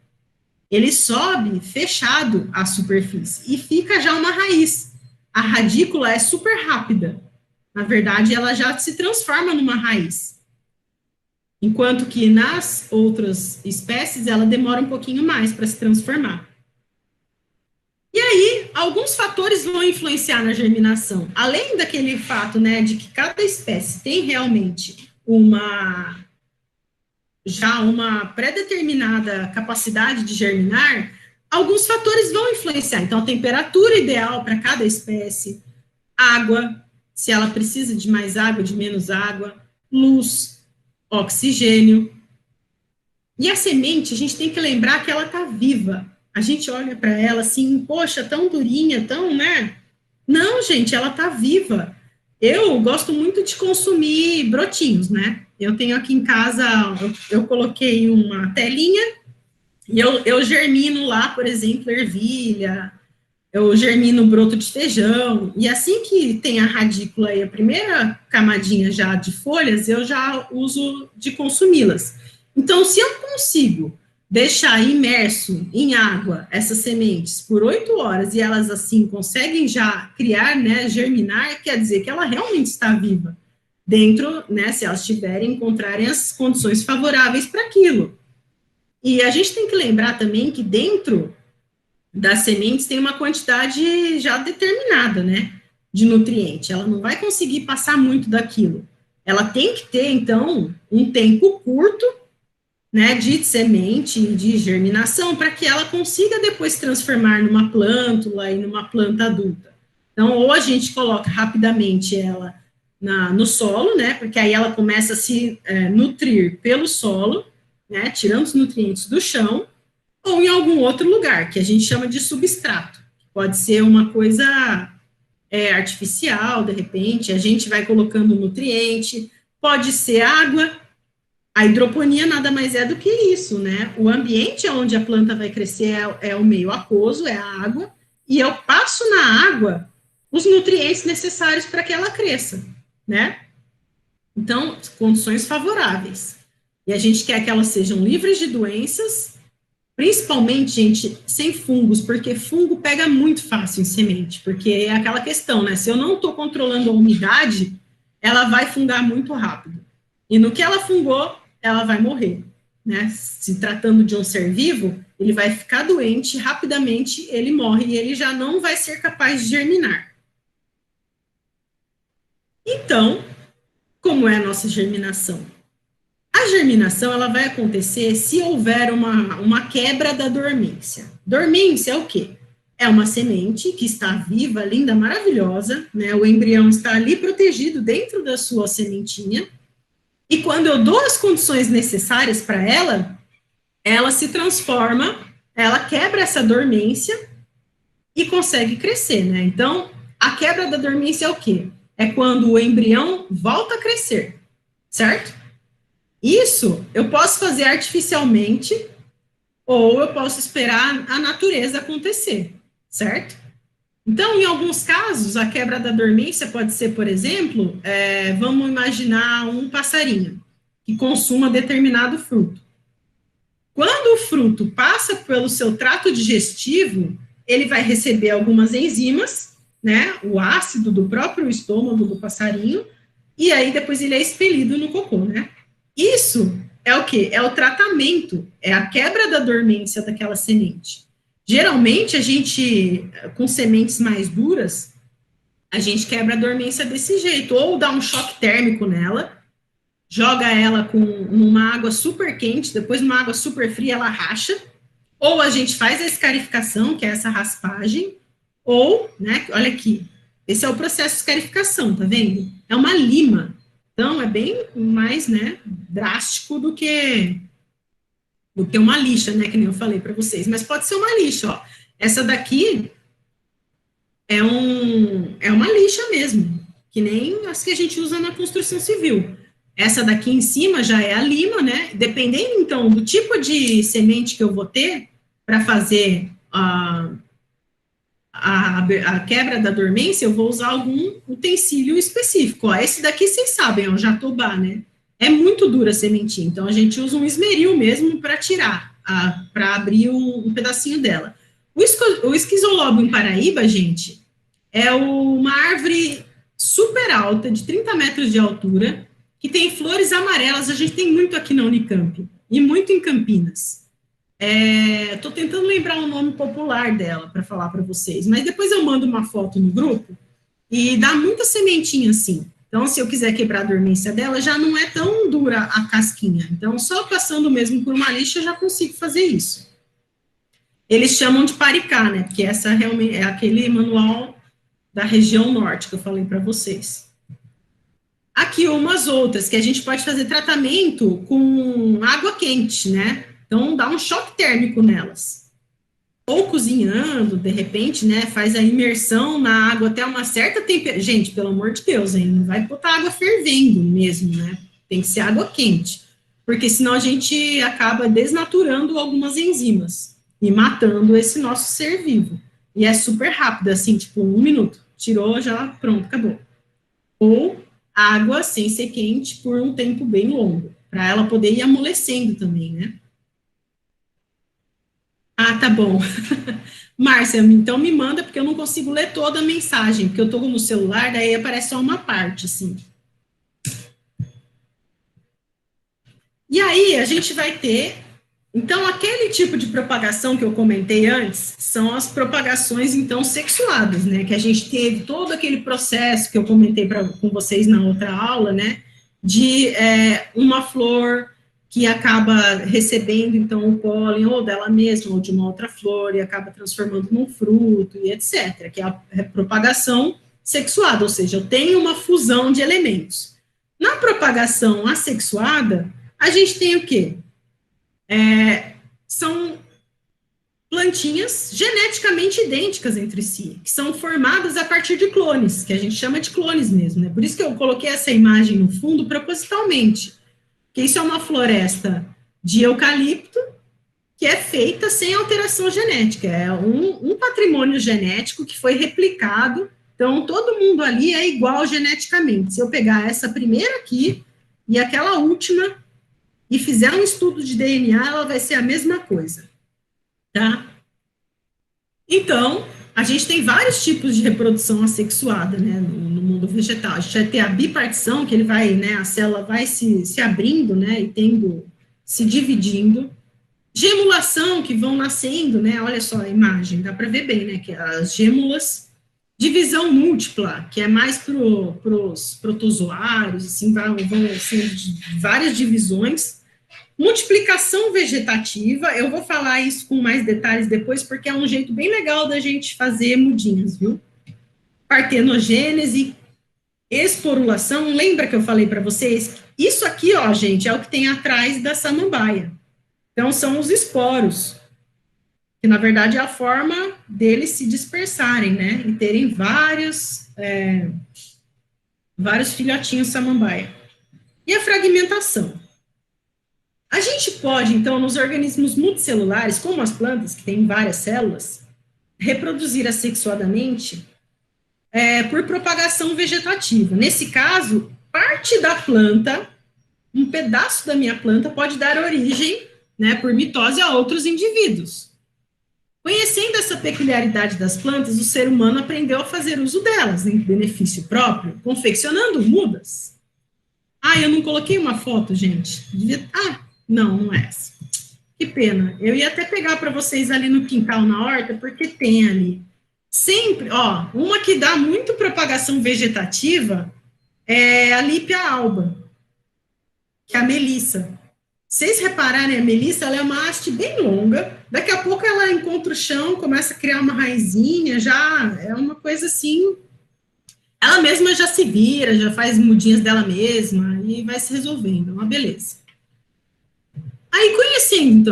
Ele sobe fechado à superfície e fica já uma raiz. A radícula é super rápida. Na verdade, ela já se transforma numa raiz. Enquanto que nas outras espécies, ela demora um pouquinho mais para se transformar. E aí, alguns fatores vão influenciar na germinação. Além daquele fato, né, de que cada espécie tem realmente uma pré-determinada capacidade de germinar, alguns fatores vão influenciar. Então, a temperatura ideal para cada espécie, água, se ela precisa de mais água, de menos água, luz, oxigênio. E a semente, a gente tem que lembrar que ela está viva. A gente olha para ela assim, poxa, tão durinha, tão, né? Não, gente, ela está viva. Eu gosto muito de consumir brotinhos, né? Eu tenho aqui em casa, eu coloquei uma telinha e eu germino lá, por exemplo, ervilha, eu germino broto de feijão, e assim que tem a radícula e a primeira camadinha já de folhas, eu já uso de consumi-las. Então, se eu consigo deixar imerso em água essas sementes por 8 horas e elas assim conseguem já criar, né, germinar, quer dizer que ela realmente está viva. dentro, né, se elas encontrarem as condições favoráveis para aquilo. E a gente tem que lembrar também que dentro das sementes tem uma quantidade já determinada, né, de nutriente. Ela não vai conseguir passar muito daquilo. Ela tem que ter, então, um tempo curto, né, de semente, de germinação, para que ela consiga depois transformar numa plântula e numa planta adulta. Então, ou a gente coloca rapidamente ela no solo, né, porque aí ela começa a se nutrir pelo solo, né, tirando os nutrientes do chão, ou em algum outro lugar, que a gente chama de substrato. Pode ser uma coisa artificial, de repente, a gente vai colocando nutriente, pode ser água. A hidroponia nada mais é do que isso, né? O ambiente onde a planta vai crescer é o meio aquoso, é a água, e eu passo na água os nutrientes necessários para que ela cresça, né? Então, condições favoráveis. E a gente quer que elas sejam livres de doenças, principalmente, gente, sem fungos, porque fungo pega muito fácil em semente, porque é aquela questão, né? Se eu não estou controlando a umidade, ela vai fungar muito rápido. E no que ela fungou, ela vai morrer, né? Se tratando de um ser vivo, ele vai ficar doente, rapidamente ele morre, e ele já não vai ser capaz de germinar. Então, como é a nossa germinação? A germinação, ela vai acontecer se houver uma quebra da dormência. Dormência é o quê? É uma semente que está viva, linda, maravilhosa, né? O embrião está ali protegido dentro da sua sementinha, e quando eu dou as condições necessárias para ela, ela se transforma, ela quebra essa dormência e consegue crescer, né? Então, a quebra da dormência é o quê? É quando o embrião volta a crescer, certo? Isso eu posso fazer artificialmente ou eu posso esperar a natureza acontecer, certo? Então, em alguns casos, a quebra da dormência pode ser, por exemplo, vamos imaginar um passarinho que consuma determinado fruto. Quando o fruto passa pelo seu trato digestivo, ele vai receber algumas enzimas, né, o ácido do próprio estômago do passarinho, e aí depois ele é expelido no cocô, né? Isso é o quê? É o tratamento, é a quebra da dormência daquela semente. Geralmente, a gente, com sementes mais duras, a gente quebra a dormência desse jeito, ou dá um choque térmico nela, joga ela numa água super quente, depois numa água super fria ela racha, ou a gente faz a escarificação, que é essa raspagem, ou, né, olha aqui, esse é o processo de escarificação, tá vendo? É uma lima, então é bem mais, né, drástico do que uma lixa, né, que nem eu falei para vocês, mas pode ser uma lixa, ó. Essa daqui é uma lixa mesmo, que nem as que a gente usa na construção civil. Essa daqui em cima já é a lima, né, dependendo, então, do tipo de semente que eu vou ter para fazer a quebra da dormência, eu vou usar algum utensílio específico, ó. Esse daqui vocês sabem, é o jatobá, né. É muito dura a sementinha, então a gente usa um esmeril mesmo para tirar, para abrir um pedacinho dela. O esquizolobo em Paraíba, gente, é uma árvore super alta, de 30 metros de altura, que tem flores amarelas, a gente tem muito aqui na Unicamp, e muito em Campinas. Estou tentando lembrar o nome popular dela para falar para vocês, mas depois eu mando uma foto no grupo, e dá muita sementinha assim. Então, se eu quiser quebrar a dormência dela, já não é tão dura a casquinha. Então, só passando mesmo por uma lixa, eu já consigo fazer isso. Eles chamam de paricá, né? Porque essa realmente é aquele manual da região norte que eu falei para vocês. Aqui umas outras, que a gente pode fazer tratamento com água quente, né? Então, dá um choque térmico nelas. Ou cozinhando, de repente, né, faz a imersão na água até uma certa temperatura. Gente, pelo amor de Deus, hein, não vai botar água fervendo mesmo, né? Tem que ser água quente, porque senão a gente acaba desnaturando algumas enzimas e matando esse nosso ser vivo. E é super rápido, assim, tipo 1 minuto. Tirou, já pronto, acabou. Ou água sem ser quente por um tempo bem longo, para ela poder ir amolecendo também, né? Ah, tá bom. Márcia, então me manda, porque eu não consigo ler toda a mensagem, porque eu tô no celular, daí aparece só uma parte, assim. E aí, a gente vai ter, então, aquele tipo de propagação que eu comentei antes, são as propagações, então, sexuadas, né, que a gente teve todo aquele processo que eu comentei com vocês na outra aula, né, de uma flor que acaba recebendo, então, o pólen ou dela mesma ou de uma outra flor e acaba transformando num fruto e etc., que é a propagação sexuada, ou seja, eu tenho uma fusão de elementos. Na propagação assexuada, a gente tem o quê? São plantinhas geneticamente idênticas entre si, que são formadas a partir de clones, que a gente chama de clones mesmo, né? Por isso que eu coloquei essa imagem no fundo propositalmente, que isso é uma floresta de eucalipto que é feita sem alteração genética, é um patrimônio genético que foi replicado, então todo mundo ali é igual geneticamente. Se eu pegar essa primeira aqui e aquela última e fizer um estudo de DNA, ela vai ser a mesma coisa, tá? Então, a gente tem vários tipos de reprodução assexuada, né, no mundo vegetal. A gente vai ter a bipartição, que ele vai, né, a célula vai se abrindo, né, e se dividindo. Gemulação, que vão nascendo, né, olha só a imagem, dá para ver bem, né, que as gêmulas. Divisão múltipla, que é mais para os protozoários, assim, vão sendo várias divisões. Multiplicação vegetativa, eu vou falar isso com mais detalhes depois, porque é um jeito bem legal da gente fazer mudinhas, viu? Partenogênese, esporulação, lembra que eu falei para vocês? Isso aqui, ó, gente, é o que tem atrás da samambaia. Então, são os esporos, que na verdade é a forma deles se dispersarem, né? E terem vários filhotinhos samambaia. E a fragmentação. A gente pode, então, nos organismos multicelulares, como as plantas, que têm várias células, reproduzir assexuadamente por propagação vegetativa. Nesse caso, parte da planta, um pedaço da minha planta, pode dar origem, né, por mitose a outros indivíduos. Conhecendo essa peculiaridade das plantas, o ser humano aprendeu a fazer uso delas em benefício próprio, confeccionando mudas. Eu não coloquei uma foto, gente. Não é essa. Que pena. Eu ia até pegar para vocês ali no quintal, na horta, porque tem ali. Sempre, ó, uma que dá muito propagação vegetativa é a Lípia alba, que é a melissa. Vocês repararem, a melissa, ela é uma haste bem longa, daqui a pouco ela encontra o chão, começa a criar uma raizinha, já é uma coisa assim, ela mesma já se vira, já faz mudinhas dela mesma, e vai se resolvendo, é uma beleza. Aí, conhecendo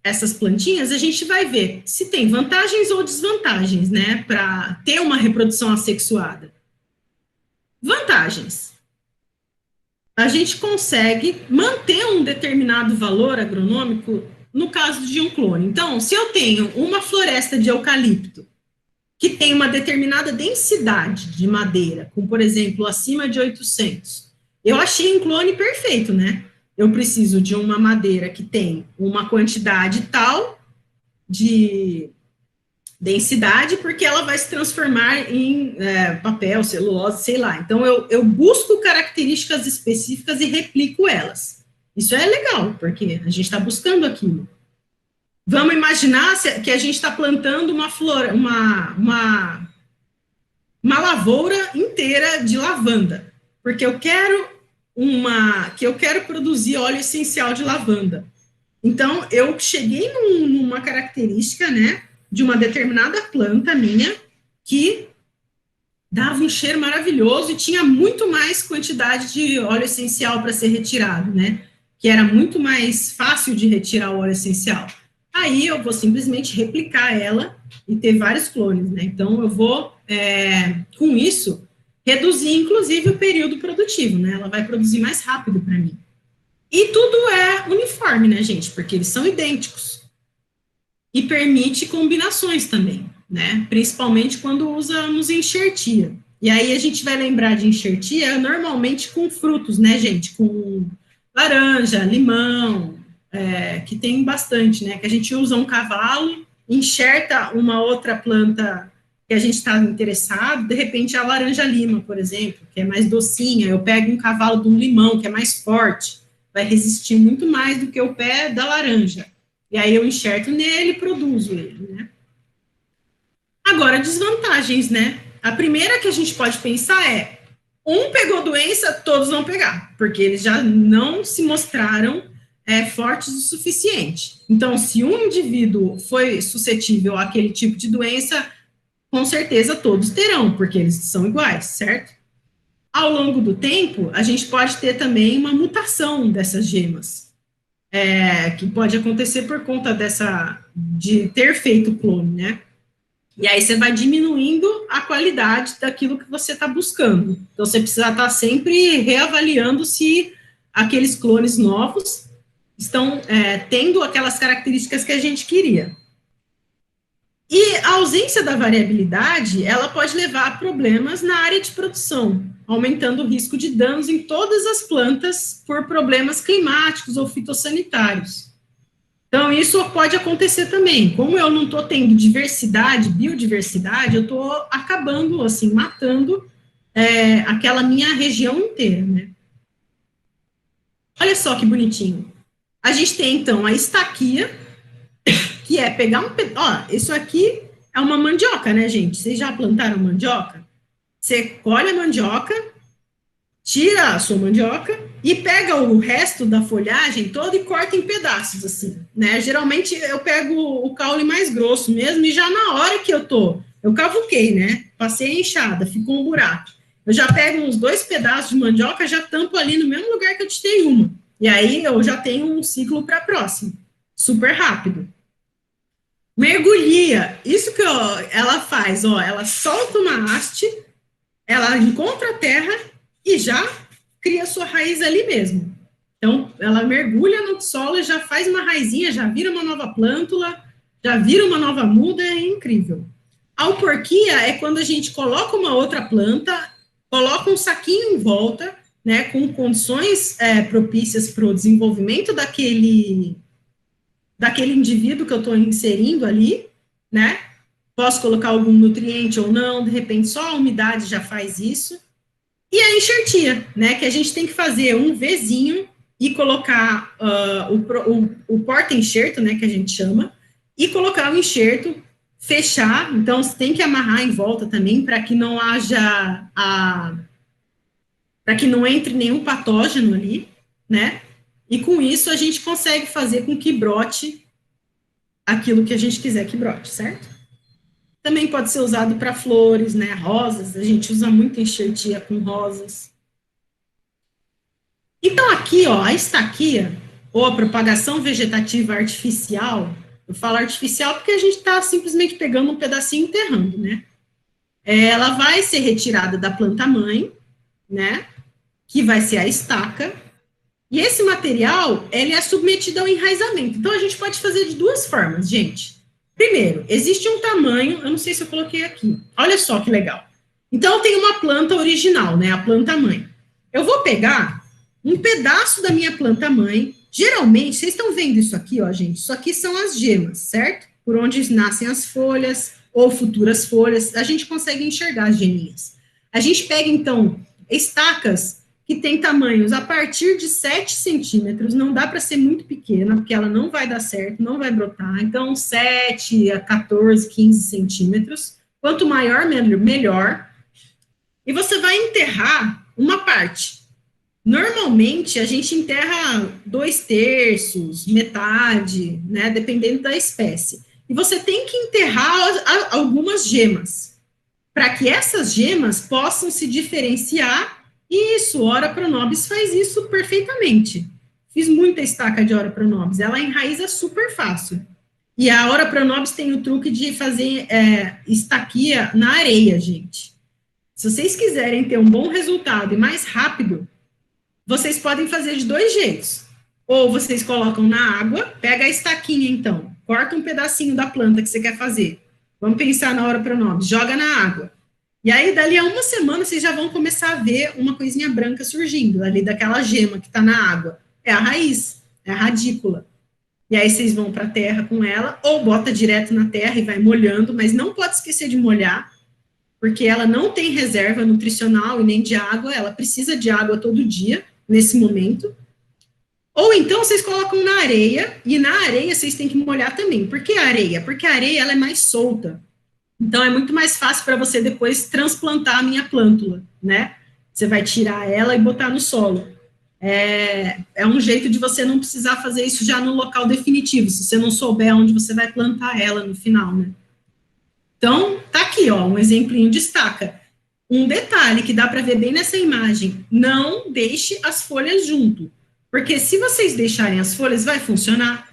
essas plantinhas, a gente vai ver se tem vantagens ou desvantagens, né, para ter uma reprodução assexuada. Vantagens. A gente consegue manter um determinado valor agronômico no caso de um clone. Então, se eu tenho uma floresta de eucalipto que tem uma determinada densidade de madeira, como, por exemplo, acima de 800, eu achei um clone perfeito, né? Eu preciso de uma madeira que tem uma quantidade tal de densidade, porque ela vai se transformar em papel, celulose, sei lá. Então, eu busco características específicas e replico elas. Isso é legal, porque a gente está buscando aquilo. Vamos imaginar que a gente está plantando uma lavoura inteira de lavanda, porque eu quero produzir óleo essencial de lavanda. Então, eu cheguei numa característica, né, de uma determinada planta minha, que dava um cheiro maravilhoso e tinha muito mais quantidade de óleo essencial para ser retirado, né, que era muito mais fácil de retirar o óleo essencial. Aí eu vou simplesmente replicar ela e ter vários clones, né, então eu vou, com isso, reduzir, inclusive, o período produtivo, né, ela vai produzir mais rápido para mim. E tudo é uniforme, né, gente, porque eles são idênticos. E permite combinações também, né? Principalmente quando usamos enxertia. E aí a gente vai lembrar de enxertia normalmente com frutos, né, gente? Com laranja, limão, que tem bastante, né? Que a gente usa um cavalo, enxerta uma outra planta que a gente está interessado, de repente a laranja-lima, por exemplo, que é mais docinha, eu pego um cavalo de um limão, que é mais forte. vai resistir muito mais do que o pé da laranja. E aí eu enxerto nele e produzo ele, né? Agora, desvantagens, né? A primeira que a gente pode pensar é, um pegou doença, todos vão pegar, porque eles já não se mostraram fortes o suficiente. Então, se um indivíduo foi suscetível àquele tipo de doença, com certeza todos terão, porque eles são iguais, certo? Ao longo do tempo, a gente pode ter também uma mutação dessas gemas, que pode acontecer por conta de ter feito clone, né? E aí você vai diminuindo a qualidade daquilo que você está buscando. Então, você precisa estar sempre reavaliando se aqueles clones novos estão tendo aquelas características que a gente queria. E a ausência da variabilidade, ela pode levar a problemas na área de produção, aumentando o risco de danos em todas as plantas por problemas climáticos ou fitossanitários. Então, isso pode acontecer também. Como eu não estou tendo biodiversidade, eu estou acabando, assim, matando aquela minha região inteira, né? Olha só que bonitinho. A gente tem, então, a estaquia, que é pegar isso aqui é uma mandioca, né, gente? Vocês já plantaram mandioca? Você colhe a mandioca, tira a sua mandioca e pega o resto da folhagem toda e corta em pedaços, assim, né? Geralmente eu pego o caule mais grosso mesmo e já na hora que eu cavuquei, né? Passei a enxada, ficou um buraco. Eu já pego uns 2 pedaços de mandioca, já tampo ali no mesmo lugar que eu tirei uma. E aí eu já tenho um ciclo para próximo. Super rápido. Mergulhia. Isso que ela faz, ela solta uma haste, ela encontra a terra e já cria sua raiz ali mesmo. Então, ela mergulha no solo e já faz uma raizinha, já vira uma nova plântula, já vira uma nova muda, é incrível. A auporquia é quando a gente coloca uma outra planta, coloca um saquinho em volta, né, com condições propícias para o desenvolvimento daquele indivíduo que eu estou inserindo ali, né? Posso colocar algum nutriente ou não, de repente só a umidade já faz isso. E a enxertia, né? Que a gente tem que fazer um Vzinho e colocar o porta-enxerto, né? Que a gente chama, e colocar o enxerto, fechar. Então, você tem que amarrar em volta também para que não haja para que não entre nenhum patógeno ali, né? E com isso a gente consegue fazer com que brote aquilo que a gente quiser que brote, certo? Também pode ser usado para flores, né? Rosas, a gente usa muito enxertia com rosas. Então, aqui, a estaquia, ou a propagação vegetativa artificial, eu falo artificial porque a gente está simplesmente pegando um pedacinho e enterrando, né? Ela vai ser retirada da planta-mãe, né? Que vai ser a estaca. E esse material, ele é submetido ao enraizamento. Então, a gente pode fazer de 2 formas, gente. Primeiro, existe um tamanho, eu não sei se eu coloquei aqui. Olha só que legal. Então, eu tenho uma planta original, né? A planta-mãe. Eu vou pegar um pedaço da minha planta-mãe. Geralmente, vocês estão vendo isso aqui, gente? Isso aqui são as gemas, certo? Por onde nascem as folhas ou futuras folhas. A gente consegue enxergar as geminhas. A gente pega, então, estacas que tem tamanhos a partir de 7 centímetros, não dá para ser muito pequena, porque ela não vai dar certo, não vai brotar, então 7 a 14, 15 centímetros, quanto maior, melhor, e você vai enterrar uma parte. Normalmente, a gente enterra 2/3, metade, né, dependendo da espécie, e você tem que enterrar algumas gemas, para que essas gemas possam se diferenciar. Isso, Ora Pronobis faz isso perfeitamente. Fiz muita estaca de Ora Pronobis, ela enraiza super fácil. E a Ora Pronobis tem o truque de fazer estaquia na areia, gente. Se vocês quiserem ter um bom resultado e mais rápido, vocês podem fazer de 2 jeitos. Ou vocês colocam na água, pega a estaquinha, então, corta um pedacinho da planta que você quer fazer. Vamos pensar na Ora Pronobis, joga na água. E aí, dali a 1 semana, vocês já vão começar a ver uma coisinha branca surgindo, ali daquela gema que está na água. É a raiz, é a radícula. E aí, vocês vão para a terra com ela, ou bota direto na terra e vai molhando, mas não pode esquecer de molhar, porque ela não tem reserva nutricional e nem de água, ela precisa de água todo dia, nesse momento. Ou então vocês colocam na areia, e na areia vocês têm que molhar também. Por que areia? Porque a areia ela é mais solta. Então é muito mais fácil para você depois transplantar a minha plântula, né? Você vai tirar ela e botar no solo. É um jeito de você não precisar fazer isso já no local definitivo, se você não souber onde você vai plantar ela no final, né? Então, tá aqui, ó, um exemplinho de estaca. Um detalhe que dá para ver bem nessa imagem, não deixe as folhas junto, porque se vocês deixarem as folhas, vai funcionar,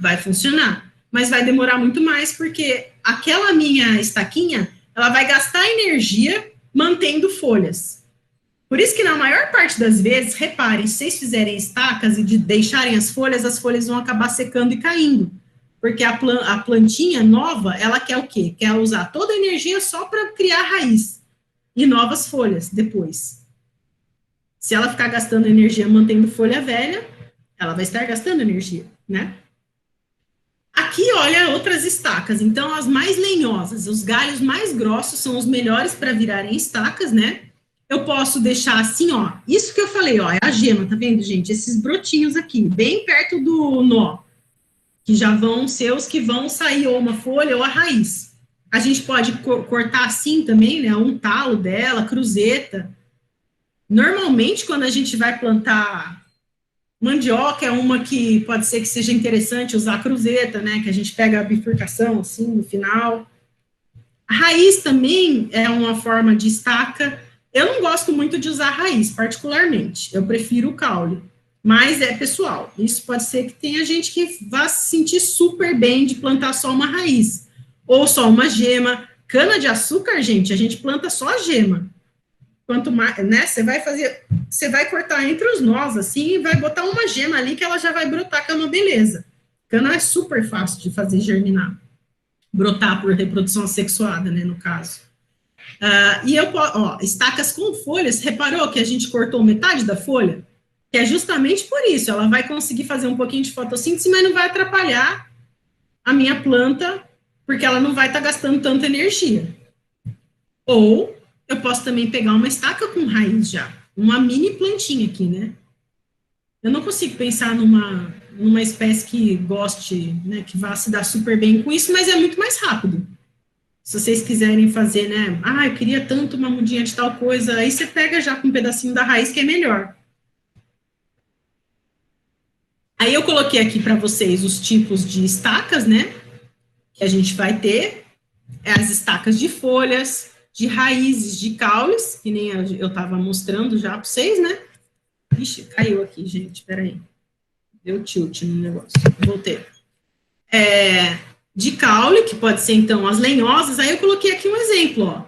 mas vai demorar muito mais, porque aquela minha estaquinha, ela vai gastar energia mantendo folhas. Por isso que na maior parte das vezes, reparem, se vocês fizerem estacas e deixarem as folhas vão acabar secando e caindo. Porque a plantinha nova, ela quer o quê? Quer usar toda a energia só para criar raiz e novas folhas depois. Se ela ficar gastando energia mantendo folha velha, ela vai estar gastando energia, né? Aqui, olha, outras estacas. Então, as mais lenhosas, os galhos mais grossos são os melhores para virarem estacas, né? Eu posso deixar assim, ó, isso que eu falei, ó, é a gema, tá vendo, gente? Esses brotinhos aqui, bem perto do nó, que já vão ser os que vão sair ou uma folha ou a raiz. A gente pode cortar assim também, né, um talo dela, cruzeta. Normalmente, quando a gente vai plantar mandioca, é uma que pode ser que seja interessante usar a cruzeta, né, que a gente pega a bifurcação, assim, no final. A raiz também é uma forma de estaca. Eu não gosto muito de usar raiz, particularmente. Eu prefiro o caule. Mas é pessoal. Isso pode ser que tenha gente que vá se sentir super bem de plantar só uma raiz. Ou só uma gema. Cana de açúcar, gente, a gente planta só a gema. Quanto mais, né, você vai cortar entre os nós, assim, e vai botar uma gema ali que ela já vai brotar, que é uma beleza. Cana é super fácil de fazer germinar. Brotar por reprodução assexuada, né, no caso. Estacas com folhas, reparou que a gente cortou metade da folha? Que é justamente por isso, ela vai conseguir fazer um pouquinho de fotossíntese, mas não vai atrapalhar a minha planta, porque ela não vai estar gastando tanta energia. Ou eu posso também pegar uma estaca com raiz já, uma mini plantinha aqui, né? Eu não consigo pensar numa espécie que goste, né, que vá se dar super bem com isso, mas é muito mais rápido. Se vocês quiserem fazer, né, eu queria tanto uma mudinha de tal coisa, aí você pega já com um pedacinho da raiz, que é melhor. Aí eu coloquei aqui para vocês os tipos de estacas, né, que a gente vai ter, as estacas de folhas, de raízes, de caules, que nem eu estava mostrando já para vocês, né. Ixi, caiu aqui, gente, peraí. Deu tilt no negócio, voltei. De caule, que pode ser, então, as lenhosas, aí eu coloquei aqui um exemplo, ó.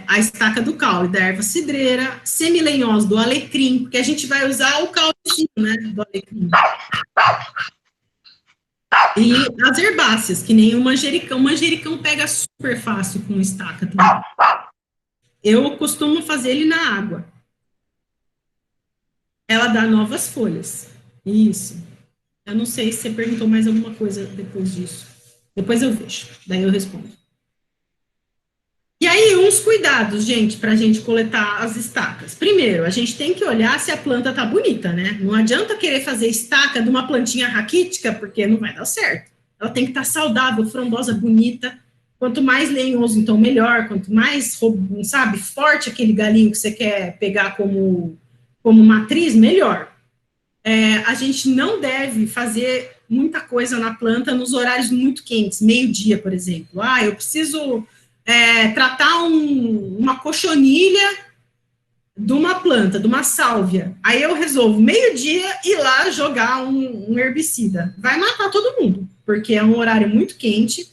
A estaca do caule, da erva cidreira, semilenhosa do alecrim, porque a gente vai usar o caulezinho, né, do alecrim. E as herbáceas, que nem o manjericão. O manjericão pega super fácil com estaca também. Eu costumo fazer ele na água. Ela dá novas folhas. Isso. Eu não sei se você perguntou mais alguma coisa depois disso. Depois eu vejo, daí eu respondo. E aí, uns cuidados, gente, para a gente coletar as estacas. Primeiro, a gente tem que olhar se a planta tá bonita, né? Não adianta querer fazer estaca de uma plantinha raquítica, porque não vai dar certo. Ela tem que estar saudável, frondosa, bonita. Quanto mais lenhoso, então, melhor. Quanto mais, sabe, forte aquele galinho que você quer pegar como matriz, melhor. A gente não deve fazer muita coisa na planta nos horários muito quentes, meio-dia, por exemplo. Eu preciso tratar uma cochonilha de uma planta, de uma sálvia. Aí eu resolvo, meio-dia, ir lá jogar um herbicida. Vai matar todo mundo, porque é um horário muito quente,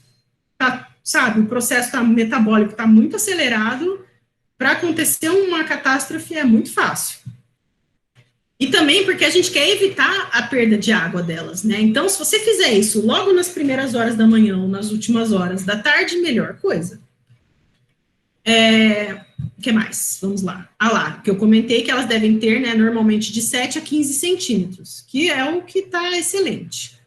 sabe, o processo metabólico está muito acelerado, para acontecer uma catástrofe é muito fácil. E também porque a gente quer evitar a perda de água delas, né? Então, se você fizer isso logo nas primeiras horas da manhã ou nas últimas horas da tarde, melhor coisa. O que mais? Vamos lá. Que eu comentei que elas devem ter, né, normalmente de 7 a 15 centímetros, que é o que está excelente.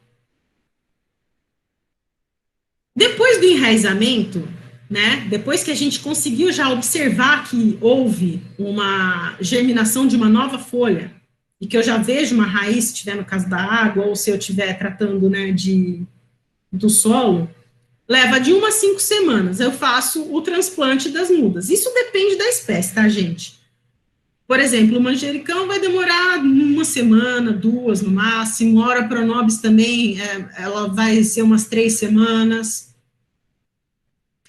Depois do enraizamento, né, depois que a gente conseguiu já observar que houve uma germinação de uma nova folha, e que eu já vejo uma raiz, se estiver no caso da água, ou se eu estiver tratando, né, do solo, leva de 1 a 5 semanas, eu faço o transplante das mudas. Isso depende da espécie, tá, gente? Por exemplo, o manjericão vai demorar 1 semana, 2 no máximo, Ora pronobis também, ela vai ser umas 3 semanas.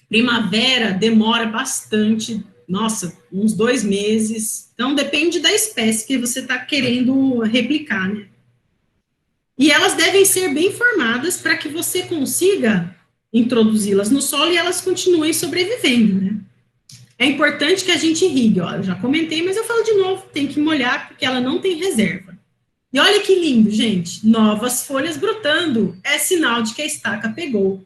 Primavera demora bastante, nossa, uns 2 meses. Então, depende da espécie que você está querendo replicar, né? E elas devem ser bem formadas para que você consiga introduzi-las no solo e elas continuem sobrevivendo, né? É importante que a gente irrigue, ó, eu já comentei, mas eu falo de novo, tem que molhar porque ela não tem reserva. E olha que lindo, gente, novas folhas brotando, é sinal de que a estaca pegou.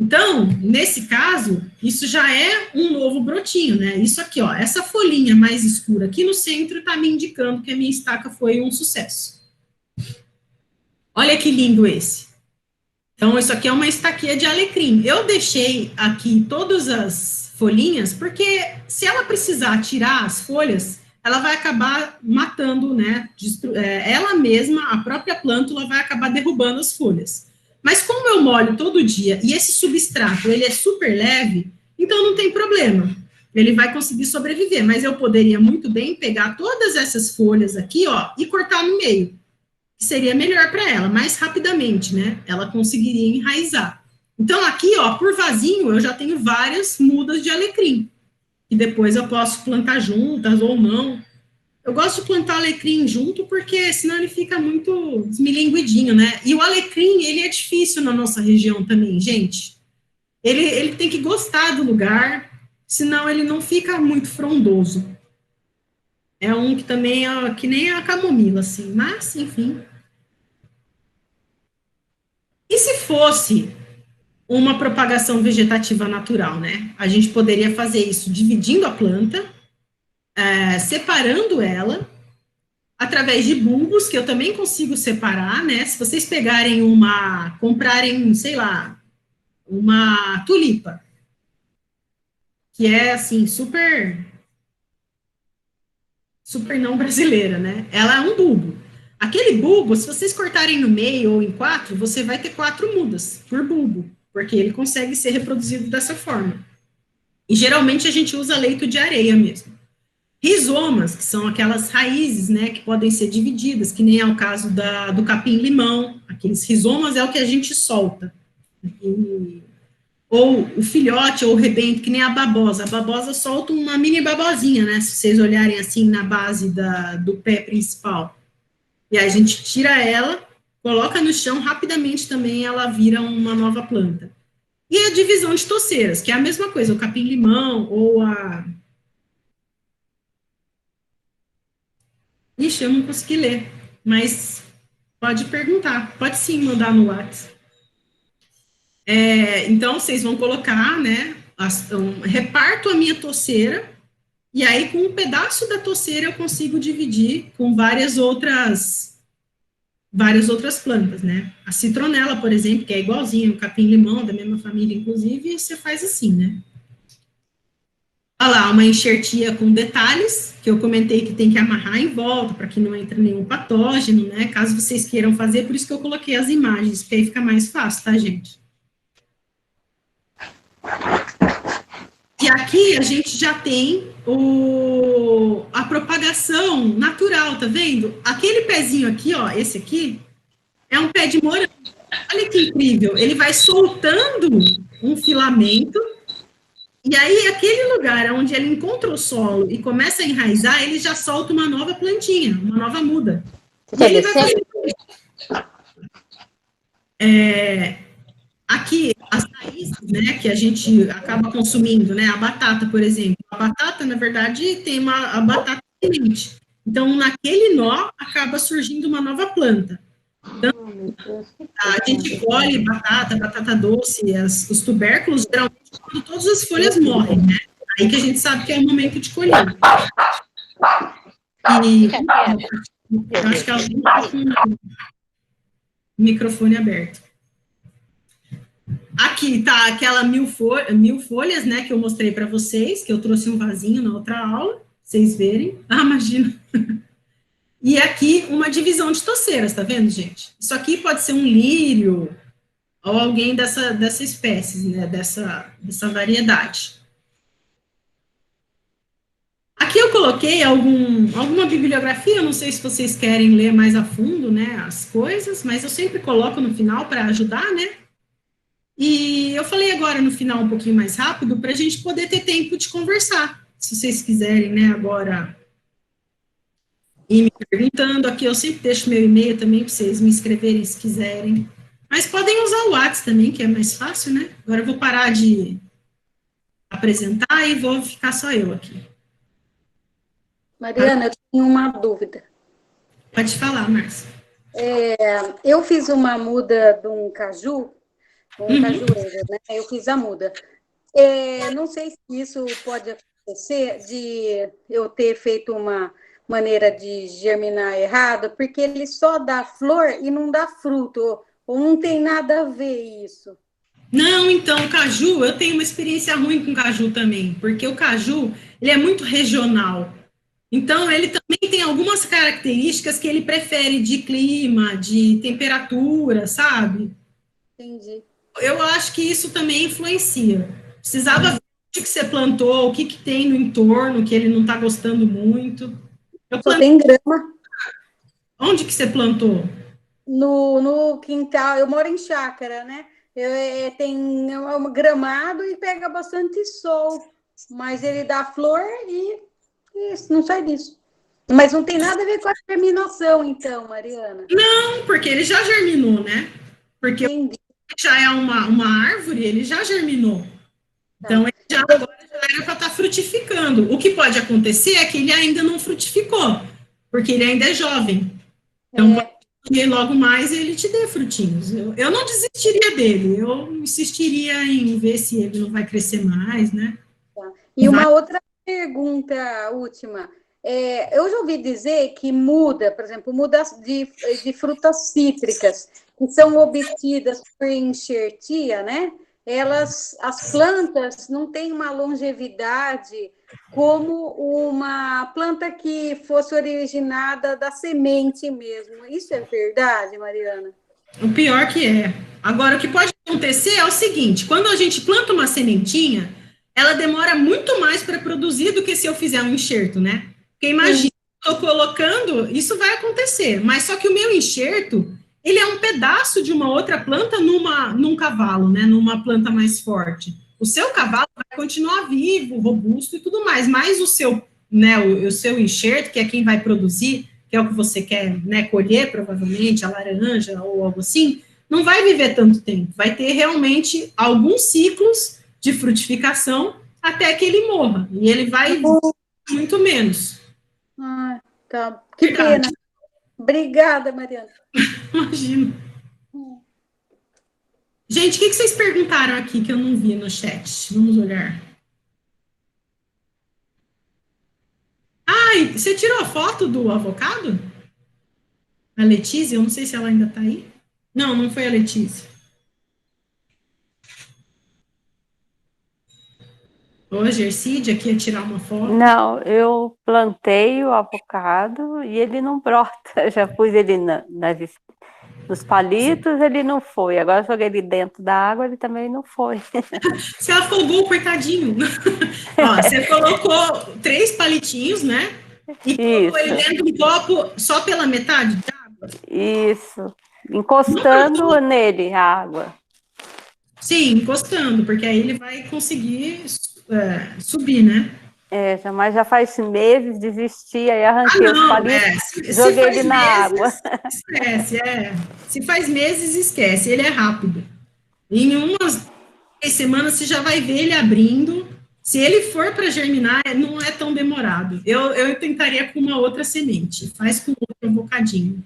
Então, nesse caso, isso já é um novo brotinho, né? Isso aqui, ó, essa folhinha mais escura aqui no centro está me indicando que a minha estaca foi um sucesso. Olha que lindo esse. Então, isso aqui é uma estaqueia de alecrim. Eu deixei aqui todas as folhinhas, porque se ela precisar tirar as folhas, ela vai acabar matando, né? Ela mesma, a própria plântula, vai acabar derrubando as folhas. Mas como eu molho todo dia, e esse substrato, ele é super leve, então não tem problema. Ele vai conseguir sobreviver, mas eu poderia muito bem pegar todas essas folhas aqui, ó, e cortar no meio. Que seria melhor para ela, mais rapidamente, né? Ela conseguiria enraizar. Então, aqui, ó, por vasinho, eu já tenho várias mudas de alecrim, e depois eu posso plantar juntas ou não. Eu gosto de plantar alecrim junto, porque senão ele fica muito esmilinguidinho, né? E o alecrim, ele é difícil na nossa região também, gente. Ele tem que gostar do lugar, senão ele não fica muito frondoso. É um que também é que nem a camomila, assim, mas, enfim. E se fosse uma propagação vegetativa natural, né? A gente poderia fazer isso dividindo a planta, separando ela, através de bulbos, que eu também consigo separar, né? Se vocês pegarem comprarem, sei lá, uma tulipa, que é, assim, super não brasileira, né? Ela é um bulbo. Aquele bulbo, se vocês cortarem no meio ou em 4, você vai ter 4 mudas por bulbo, porque ele consegue ser reproduzido dessa forma. E geralmente a gente usa leito de areia mesmo. Rizomas, que são aquelas raízes, né, que podem ser divididas, que nem é o caso do capim-limão. Aqueles rizomas é o que a gente solta. Ou o filhote, ou o rebento, que nem a babosa. A babosa solta uma mini babosinha, né, se vocês olharem assim na base do pé principal. E aí a gente tira ela, coloca no chão, rapidamente também ela vira uma nova planta. E a divisão de toceiras, que é a mesma coisa, o capim-limão, ou a... Ixi, eu não consegui ler, mas pode perguntar, pode sim mandar no WhatsApp. Então, vocês vão colocar, né, reparto a minha toceira, e aí com um pedaço da toceira eu consigo dividir com várias outras plantas, né? A citronela, por exemplo, que é igualzinho o capim-limão, da mesma família, inclusive, você faz assim, né? Olha lá, uma enxertia com detalhes, que eu comentei que tem que amarrar em volta, para que não entre nenhum patógeno, né? Caso vocês queiram fazer, por isso que eu coloquei as imagens, porque aí fica mais fácil, tá, gente? E aqui a gente já tem a propagação natural, tá vendo? Aquele pezinho aqui, ó, esse aqui, é um pé de morango. Olha que incrível, ele vai soltando um filamento, e aí aquele lugar onde ele encontra o solo e começa a enraizar, ele já solta uma nova plantinha, uma nova muda. E ele vai fazer aqui, as raízes, né, que a gente acaba consumindo, né, a batata, por exemplo. A batata, na verdade, tem a batata semente. Então, naquele nó, acaba surgindo uma nova planta. Então, a gente colhe batata doce, os tubérculos, geralmente, quando todas as folhas morrem, né? Aí que a gente sabe que é o momento de colher. E eu acho que ela tem o microfone aberto. Aqui tá aquela mil folhas, né, que eu mostrei para vocês, que eu trouxe um vasinho na outra aula, vocês verem. Ah, imagina. e aqui uma divisão de toceiras, tá vendo, gente? Isso aqui pode ser um lírio, ou alguém dessa espécie, né, dessa variedade. Aqui eu coloquei alguma bibliografia, eu não sei se vocês querem ler mais a fundo, né, as coisas, mas eu sempre coloco no final para ajudar, né? E eu falei agora no final um pouquinho mais rápido para a gente poder ter tempo de conversar. Se vocês quiserem, né, agora ir me perguntando aqui, eu sempre deixo meu e-mail também para vocês me escreverem se quiserem. Mas podem usar o WhatsApp também, que é mais fácil, né? Agora eu vou parar de apresentar e vou ficar só eu aqui. Mariana, eu tenho uma dúvida. Pode falar, Márcia. Eu fiz uma muda de um cajueiro, né? Eu fiz a muda. Não sei se isso pode acontecer de eu ter feito uma maneira de germinar errada, porque ele só dá flor e não dá fruto, ou não tem nada a ver isso. Não, então, o caju, eu tenho uma experiência ruim com caju também, porque o caju, ele é muito regional. Então, ele também tem algumas características que ele prefere de clima, de temperatura, sabe? Entendi. Eu acho que isso também influencia. Precisava ver o que você plantou, o que tem no entorno, que ele não está gostando muito. Só tem grama. Onde que você plantou? No quintal, eu moro em chácara, né? Tem um gramado e pega bastante sol, mas ele dá flor e isso, não sai disso. Mas não tem nada a ver com a germinação, então, Mariana. Não, porque ele já germinou, né? Porque Entendi. já é uma árvore, ele já germinou. Então, ele já agora já era para estar frutificando. O que pode acontecer é que ele ainda não frutificou, porque ele ainda é jovem. Então, pode logo mais ele te dê frutinhos. Eu não desistiria dele, eu insistiria em ver se ele não vai crescer mais, né? Tá. E uma outra pergunta última. Eu já ouvi dizer que muda, por exemplo, muda de frutas cítricas, que são obtidas por enxertia, né? As plantas não têm uma longevidade como uma planta que fosse originada da semente mesmo. Isso é verdade, Mariana? O pior que é. Agora, o que pode acontecer é o seguinte: quando a gente planta uma sementinha, ela demora muito mais para produzir do que se eu fizer um enxerto, né? Porque imagina, estou colocando, isso vai acontecer, mas só que o meu enxerto, ele é um pedaço de uma outra planta num cavalo, né? Numa planta mais forte. O seu cavalo vai continuar vivo, robusto e tudo mais, mas o seu, né, o seu enxerto, que é quem vai produzir, que é o que você quer, né, colher, provavelmente, a laranja ou algo assim, não vai viver tanto tempo. Vai ter realmente alguns ciclos de frutificação até que ele morra. E ele vai muito menos. Ah, tá. Que pena. Obrigada, Mariana. Imagino. Gente, o que vocês perguntaram aqui que eu não vi no chat? Vamos olhar. Ah, você tirou a foto do avocado? A Letícia? Eu não sei se ela ainda está aí. Não, não foi a Letícia. Ou a Gersídia que ia tirar uma foto? Não, eu plantei o avocado e ele não brota. Já pus ele nos palitos, ele não foi. Agora joguei ele dentro da água, ele também não foi. Você afogou, coitadinho. Ó, você colocou 3 palitinhos, né? E colocou ele dentro de um copo só pela metade de água? Isso. Encostando nele a água. Sim, encostando, porque aí ele vai conseguir subir, né? Mas já faz meses, desisti, aí arranquei os palitos, joguei ele na água. Esquece, Se faz meses, esquece, ele é rápido. Em umas 3 semanas, você já vai ver ele abrindo. Se ele for para germinar, não é tão demorado. Eu tentaria com uma outra semente, faz com outro avocadinho.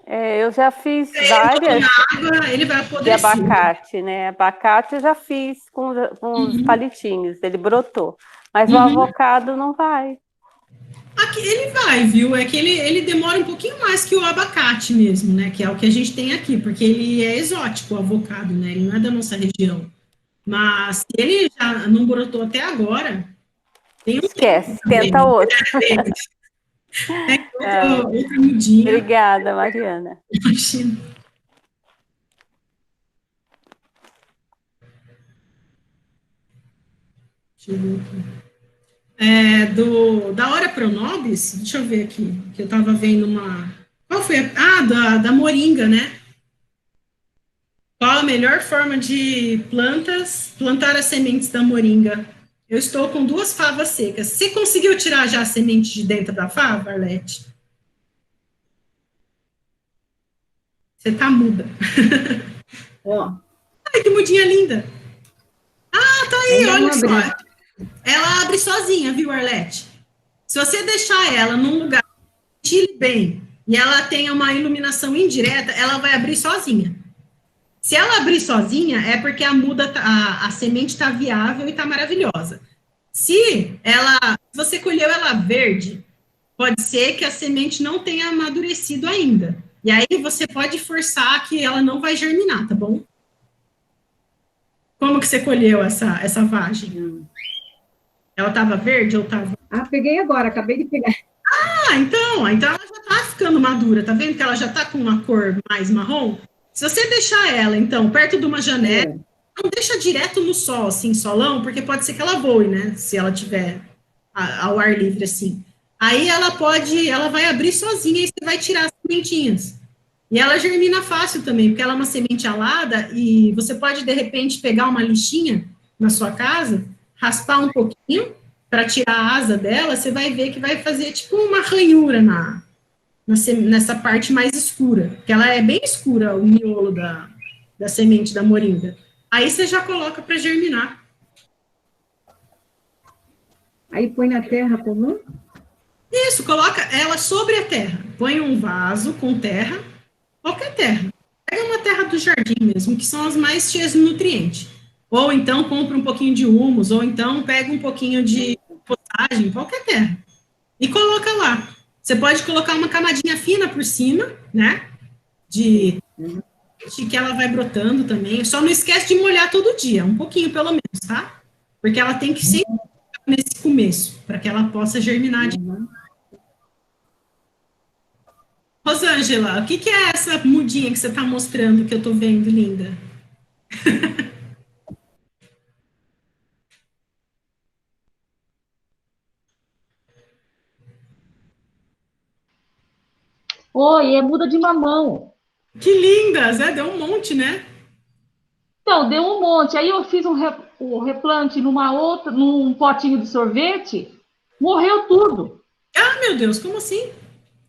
Eu já fiz várias água, ele vai apodrecer. De abacate, né? Abacate eu já fiz com os palitinhos, ele brotou. Mas o avocado não vai. Aqui ele vai, viu? É que ele demora um pouquinho mais que o abacate mesmo, né? Que é o que a gente tem aqui, porque ele é exótico, o avocado, né? Ele não é da nossa região. Mas se ele já não brotou até agora, tem um esquece, tenta outro. Outra mudinha. Obrigada, Mariana. Imagina. Deixa eu ver aqui. Da Hora Pronobis, deixa eu ver aqui, que eu estava vendo uma... Qual foi da moringa, né? Qual a melhor forma de plantar as sementes da moringa? Eu estou com 2 favas secas. Você conseguiu tirar já a semente de dentro da fava, Arlete? Você tá muda. Ó. Ai, que mudinha linda. Tá aí, olha só. Abre. Ela abre sozinha, viu, Arlete? Se você deixar ela num lugar que ventile bem e ela tenha uma iluminação indireta, ela vai abrir sozinha. Se ela abrir sozinha, é porque a semente está viável e está maravilhosa. Se você colheu ela verde, pode ser que a semente não tenha amadurecido ainda. E aí você pode forçar que ela não vai germinar, tá bom? Como que você colheu essa vagem? Ela estava verde ou estava... Peguei agora, acabei de pegar. Então ela já está ficando madura, tá vendo que ela já está com uma cor mais marrom? Se você deixar ela, então, perto de uma janela, não deixa direto no sol, assim, solão, porque pode ser que ela voe, né? Se ela tiver ao ar livre, assim. Aí ela vai abrir sozinha e você vai tirar as sementinhas. E ela germina fácil também, porque ela é uma semente alada e você pode, de repente, pegar uma lixinha na sua casa, raspar um pouquinho para tirar a asa dela, você vai ver que vai fazer tipo uma ranhura nessa parte mais escura, que ela é bem escura, o miolo da semente da moringa. Aí você já coloca para germinar. Aí põe na terra comum? Isso, coloca ela sobre a terra. Põe um vaso com terra, qualquer terra. Pega uma terra do jardim mesmo, que são as mais cheias de nutrientes. Ou então compra um pouquinho de humus, ou então pega um pouquinho de potagem, qualquer terra. E coloca lá. Você pode colocar uma camadinha fina por cima, né? De que ela vai brotando também. Só não esquece de molhar todo dia, um pouquinho pelo menos, tá? Porque ela tem que sempre ficar nesse começo, para que ela possa germinar de... Rosângela, o que é essa mudinha que você está mostrando que eu estou vendo, linda? Oi, é muda de mamão. Que linda, Zé, deu um monte, né? Então, deu um monte. Aí eu fiz um replante num potinho de sorvete, morreu tudo. Ah, meu Deus, como assim?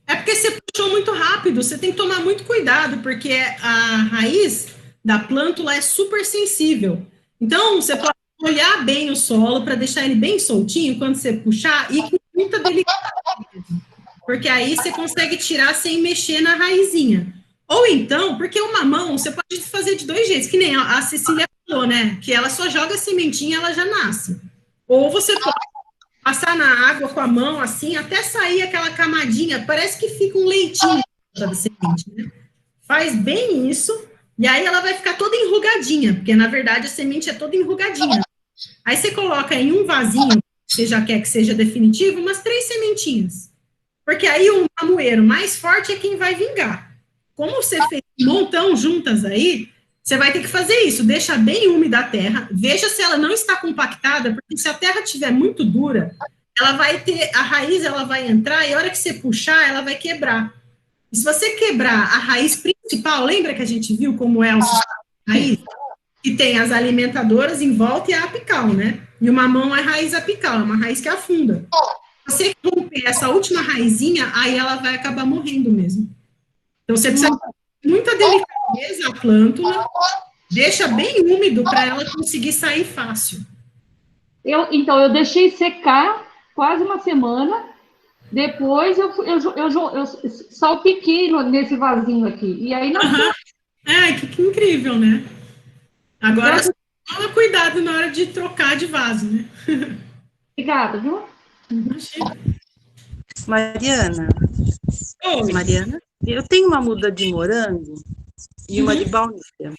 É porque você puxou muito rápido, você tem que tomar muito cuidado, porque a raiz da plântula é super sensível. Então, você pode molhar bem o solo para deixar ele bem soltinho quando você puxar e com muita delicadeza. Porque aí você consegue tirar sem mexer na raizinha. Ou então, porque o mamão você pode fazer de 2 jeitos, que nem a Cecília falou, né? Que ela só joga a sementinha, ela já nasce. Ou você pode passar na água com a mão, assim, até sair aquela camadinha, parece que fica um leitinho da semente, né? Faz bem isso, e aí ela vai ficar toda enrugadinha, porque, na verdade, a semente é toda enrugadinha. Aí você coloca em um vasinho, que você já quer que seja definitivo, umas 3 sementinhas. Porque aí o mamoeiro mais forte é quem vai vingar. Como você fez um montão juntas aí, você vai ter que fazer isso, deixa bem úmida a terra, veja se ela não está compactada, porque se a terra estiver muito dura, ela vai a raiz ela vai entrar, e a hora que você puxar, ela vai quebrar. E se você quebrar a raiz principal, lembra que a gente viu como é o raiz? Que tem as alimentadoras em volta e a apical, né? E o mamão é raiz apical, é uma raiz que afunda. Se você romper essa última raizinha, aí ela vai acabar morrendo mesmo. Então, você precisa de muita delicadeza a plântula, deixa bem úmido para ela conseguir sair fácil. Então, eu deixei secar quase uma semana, depois eu salpiquei nesse vasinho aqui, e aí não... Que incrível, né? Agora, toma cuidado na hora de trocar de vaso, né? Obrigada, viu? Imagina. Mariana, Oi. Mariana, eu tenho uma muda de morango e uma de baunilha.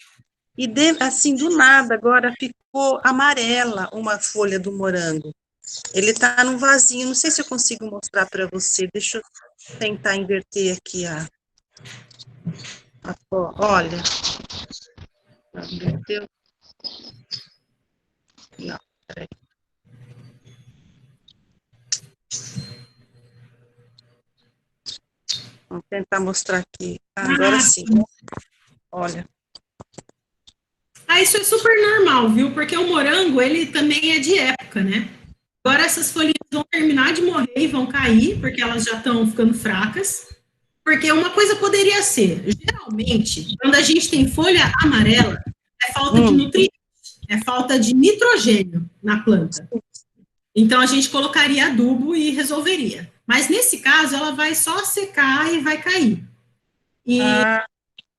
E assim, do nada, agora ficou amarela uma folha do morango. Ele tá num vasinho, não sei se eu consigo mostrar para você. Deixa eu tentar inverter aqui olha. Inverteu? Não, peraí. Vamos tentar mostrar aqui. Agora sim. Olha. Isso é super normal, viu? Porque o morango, ele também é de época, né? Agora essas folhinhas vão terminar de morrer e vão cair, porque elas já estão ficando fracas. Porque uma coisa poderia ser, geralmente, quando a gente tem folha amarela, é falta de nutrientes, é falta de nitrogênio na planta. Então, a gente colocaria adubo e resolveria. Mas, nesse caso, ela vai só secar e vai cair. E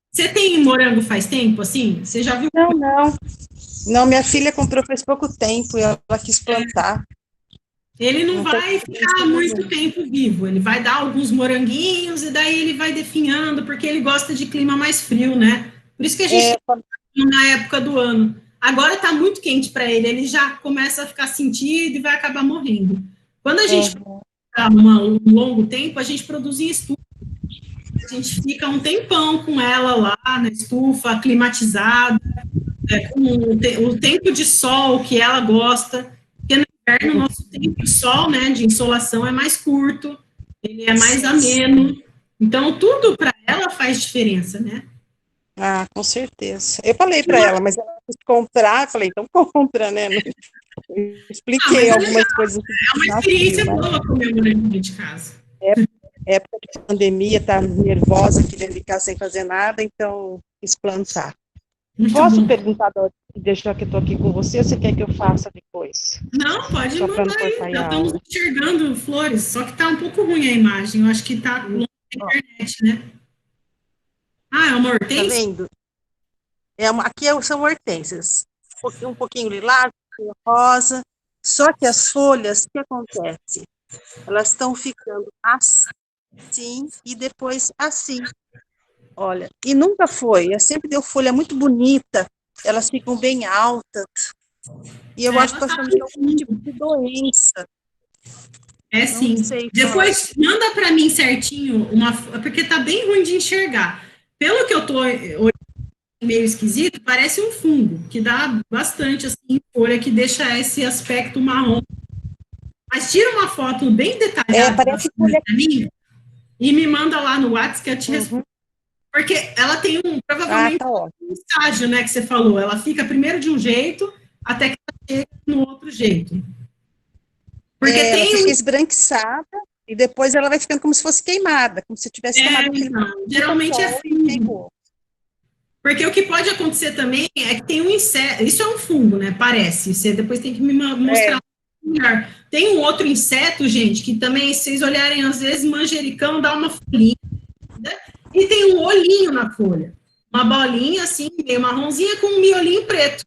você tem morango faz tempo, assim? Você já viu? Não. Não, minha filha comprou faz pouco tempo e ela quis plantar. Ele não vai ficar muito tempo vivo. Ele vai dar alguns moranguinhos e daí ele vai definhando, porque ele gosta de clima mais frio, né? Por isso que a gente na época do ano. Agora tá muito quente para ele, ele já começa a ficar sentido e vai acabar morrendo. Quando a gente fica um longo tempo, a gente produz em estufa. A gente fica um tempão com ela lá na estufa, climatizada, com o tempo de sol que ela gosta. Porque no inverno, o nosso tempo de sol, né, de insolação é mais curto, ele é mais ameno. Então, tudo para ela faz diferença, né? Com certeza. Eu falei para ela, mas ela quis comprar, eu falei, então compra, né? Eu expliquei algumas coisas. É uma experiência boa comer morango de casa. Época de pandemia, tá nervosa, queria ficar sem fazer nada, então quis plantar. Posso perguntar, deixar que eu tô aqui com você, ou você quer que eu faça depois? Não, pode mandar aí, já estamos enxergando flores, só que tá um pouco ruim a imagem, eu acho que tá longe da internet, né? É uma hortênsia? Tá vendo? Aqui são hortênsias, um pouquinho lilás, um pouquinho rosa, só que as folhas, o que acontece? Elas estão ficando assim e depois assim. Olha, e nunca foi, sempre deu folha muito bonita, elas ficam bem altas, e eu acho que elas estão com algum tipo de doença. Sim. Depois, manda para mim certinho, porque tá bem ruim de enxergar. Pelo que eu tô olhando meio esquisito, parece um fungo, que dá bastante, assim, folha, que deixa esse aspecto marrom. Mas tira uma foto bem detalhada para mim e me manda lá no WhatsApp que eu te respondo. Porque ela tem provavelmente um estágio, né, que você falou. Ela fica primeiro de um jeito, até que ela chega no outro jeito. Porque ela fica esbranquiçada e depois ela vai ficando como se fosse queimada, como se tivesse tomado aquele... Geralmente é fungo. Porque o que pode acontecer também é que tem um inseto... Isso é um fungo, né, parece. Você depois tem que me mostrar melhor. Tem um outro inseto, gente, que também, se vocês olharem, às vezes, manjericão dá uma folhinha, né? E tem um olhinho na folha. Uma bolinha, assim, meio marronzinha, com um miolinho preto.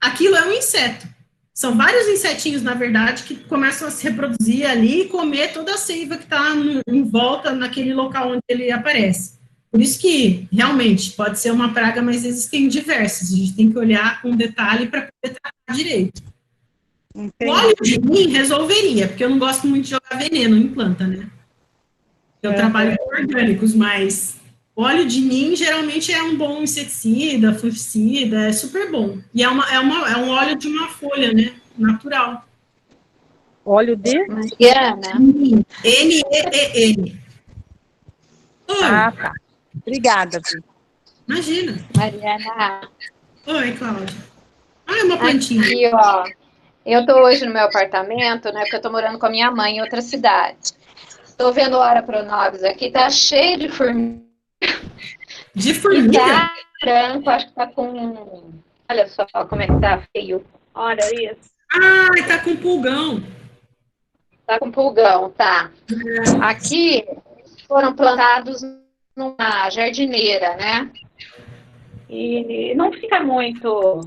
Aquilo é um inseto. São vários insetinhos, na verdade, que começam a se reproduzir ali e comer toda a seiva que está em volta naquele local onde ele aparece. Por isso que, realmente, pode ser uma praga, mas existem diversas. A gente tem que olhar com detalhe para poder tratar direito. O óleo de nim resolveria, porque eu não gosto muito de jogar veneno em planta, né? Eu trabalho com orgânicos, mas óleo de nim geralmente é um bom inseticida, fungicida, é super bom. E é um óleo de uma folha, né? Natural. Óleo de? Mariana. N-E-E-N. Tá. Obrigada. Imagina. Mariana. Oi, Cláudia. É uma plantinha. Aqui, ó. Eu tô hoje no meu apartamento, né? Porque eu tô morando com a minha mãe em outra cidade. Tô vendo Ora Pronobis aqui, tá cheio de formiga. De formiga? Tá branco, acho que tá com... Olha só como é que tá feio. Olha isso. Tá com pulgão. Tá com pulgão, tá. Aqui foram plantados numa jardineira, né? E não fica muito...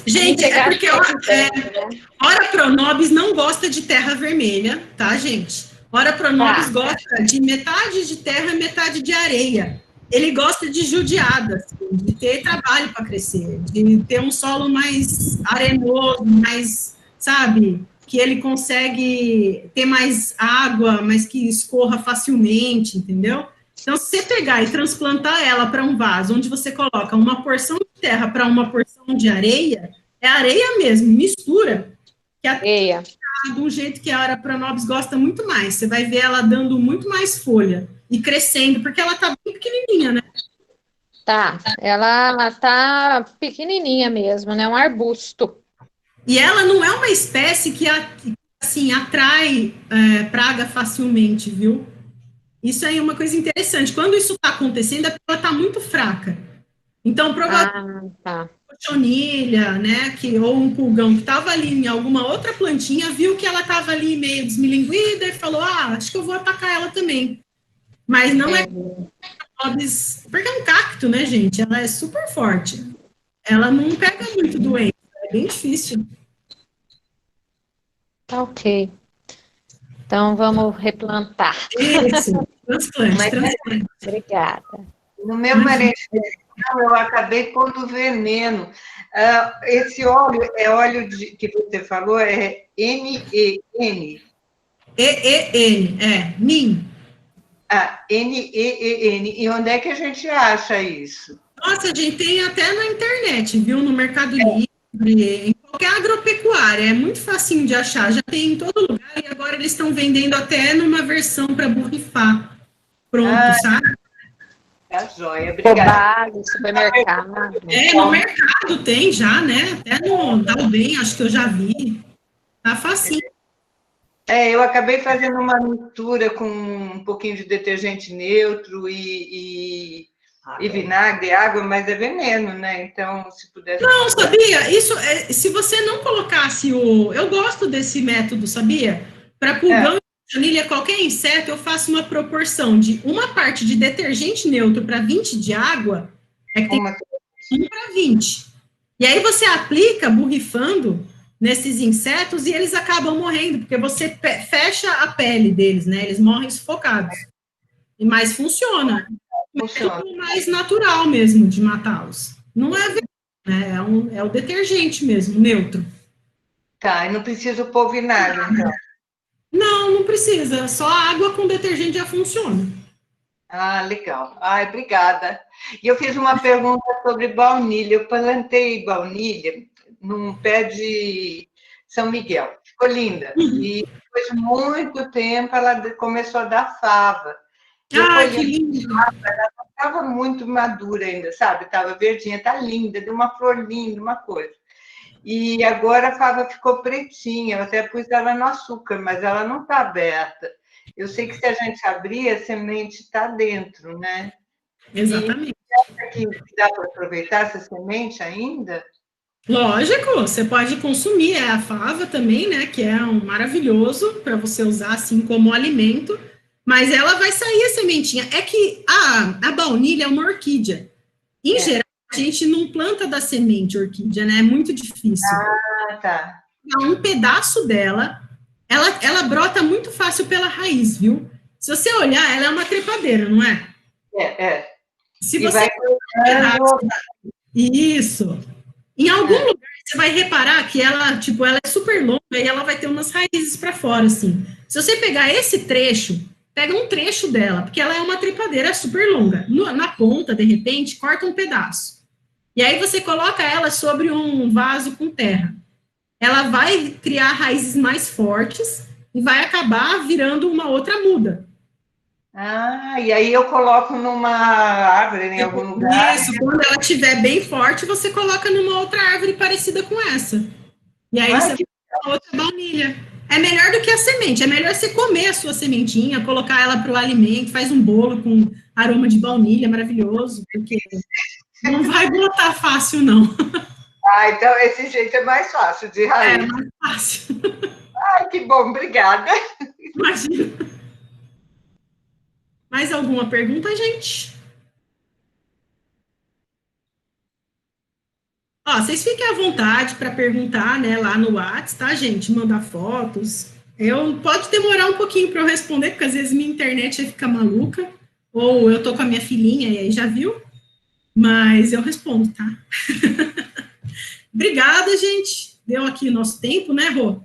Gente, é porque Ora Pronobis não gosta de terra vermelha, tá, gente? Ora Pronobis gosta de metade de terra e metade de areia. Ele gosta de judiada, assim, de ter trabalho para crescer, de ter um solo mais arenoso, mais, sabe, que ele consegue ter mais água, mas que escorra facilmente, entendeu? Então, se você pegar e transplantar ela para um vaso, onde você coloca uma porção de terra para uma porção de areia, é areia mesmo, mistura, que Areia. de um jeito que a Arapronobis gosta muito mais. Você vai ver ela dando muito mais folha e crescendo, porque ela tá bem pequenininha, né? Tá, ela tá pequenininha mesmo, né? Um arbusto. E ela não é uma espécie que, assim, atrai praga facilmente, viu? Isso aí é uma coisa interessante. Quando isso está acontecendo, é porque ela está muito fraca. Então, provavelmente, Tá. cochonilha, né, ou um pulgão que estava ali em alguma outra plantinha, viu que ela estava ali meio desmilinguida e falou, acho que eu vou atacar ela também. Mas não é porque é um cacto, né, gente? Ela é super forte. Ela não pega muito doença, é bem difícil. Tá ok. Então, vamos replantar. Isso, transplante. Obrigada. No meu marechal, eu acabei pondo veneno. Esse óleo é óleo que você falou, é NEN. EEN, NIM. NEEN. E onde é que a gente acha isso? Nossa, gente, tem até na internet, viu? No Mercado Livre, em qualquer agropecuária. É muito facinho de achar, já tem em todo lugar e agora eles estão vendendo até numa versão para borrifar. Pronto, sabe? Tá joia, obrigada. Cobado, supermercado. No mercado tem já, né? Até no Dalben, acho que eu já vi. Tá facinho. Eu acabei fazendo uma mistura com um pouquinho de detergente neutro e vinagre, água, mas é veneno, né? Então, se pudesse... Não, sabia? Isso, se você não colocasse eu gosto desse método, sabia? Para pulgão e cochonilha, qualquer inseto, eu faço uma proporção de uma parte de detergente neutro para 20 de água, que tem 1 para 20. E aí você aplica borrifando nesses insetos e eles acabam morrendo, porque você fecha a pele deles, né? Eles morrem sufocados. Mas funciona. É mais natural mesmo de matá-los. Não é veneno, né? É o detergente mesmo, neutro. Tá, e não preciso pôr vinagre, então? Não precisa. Só água com detergente já funciona. Legal. Obrigada. E eu fiz uma pergunta sobre baunilha. Eu plantei baunilha num pé de São Miguel. Ficou linda. E depois de muito tempo ela começou a dar fava. Que lindo! Ela estava muito madura ainda, sabe? Estava verdinha, tá linda, deu uma flor linda, uma coisa. E agora a fava ficou pretinha, eu até pus ela no açúcar, mas ela não está aberta. Eu sei que se a gente abrir, a semente está dentro, né? Exatamente. E dá para aproveitar essa semente ainda? Lógico, você pode consumir a fava também, né? Que é um maravilhoso para você usar assim como alimento. Mas ela vai sair a sementinha. É que a baunilha é uma orquídea. Em geral, a gente não planta da semente orquídea, né? É muito difícil. Tá. Um pedaço dela, ela brota muito fácil pela raiz, viu? Se você olhar, ela é uma trepadeira, não é? Se você vai isso. Em algum lugar, você vai reparar que ela é super longa e ela vai ter umas raízes para fora, assim. Se você pegar esse trecho, pega um trecho dela, porque ela é uma trepadeira super longa. Na ponta, de repente, corta um pedaço. E aí você coloca ela sobre um vaso com terra. Ela vai criar raízes mais fortes e vai acabar virando uma outra muda. E aí eu coloco numa árvore em algum lugar. Isso, quando ela estiver bem forte, você coloca numa outra árvore parecida com essa. E aí você coloca outra baunilha. É melhor do que a semente, é melhor você comer a sua sementinha, colocar ela para o alimento, faz um bolo com aroma de baunilha, maravilhoso, porque não vai brotar fácil, não. Então esse jeito é mais fácil de raiz. É mais fácil. Que bom, obrigada. Imagina. Mais alguma pergunta, gente? Vocês fiquem à vontade para perguntar, né, lá no WhatsApp, tá, gente? Mandar fotos. Pode demorar um pouquinho para eu responder, porque às vezes minha internet fica maluca, ou eu tô com a minha filhinha e aí já viu, mas eu respondo, tá? Obrigada, gente. Deu aqui o nosso tempo, né, Rô?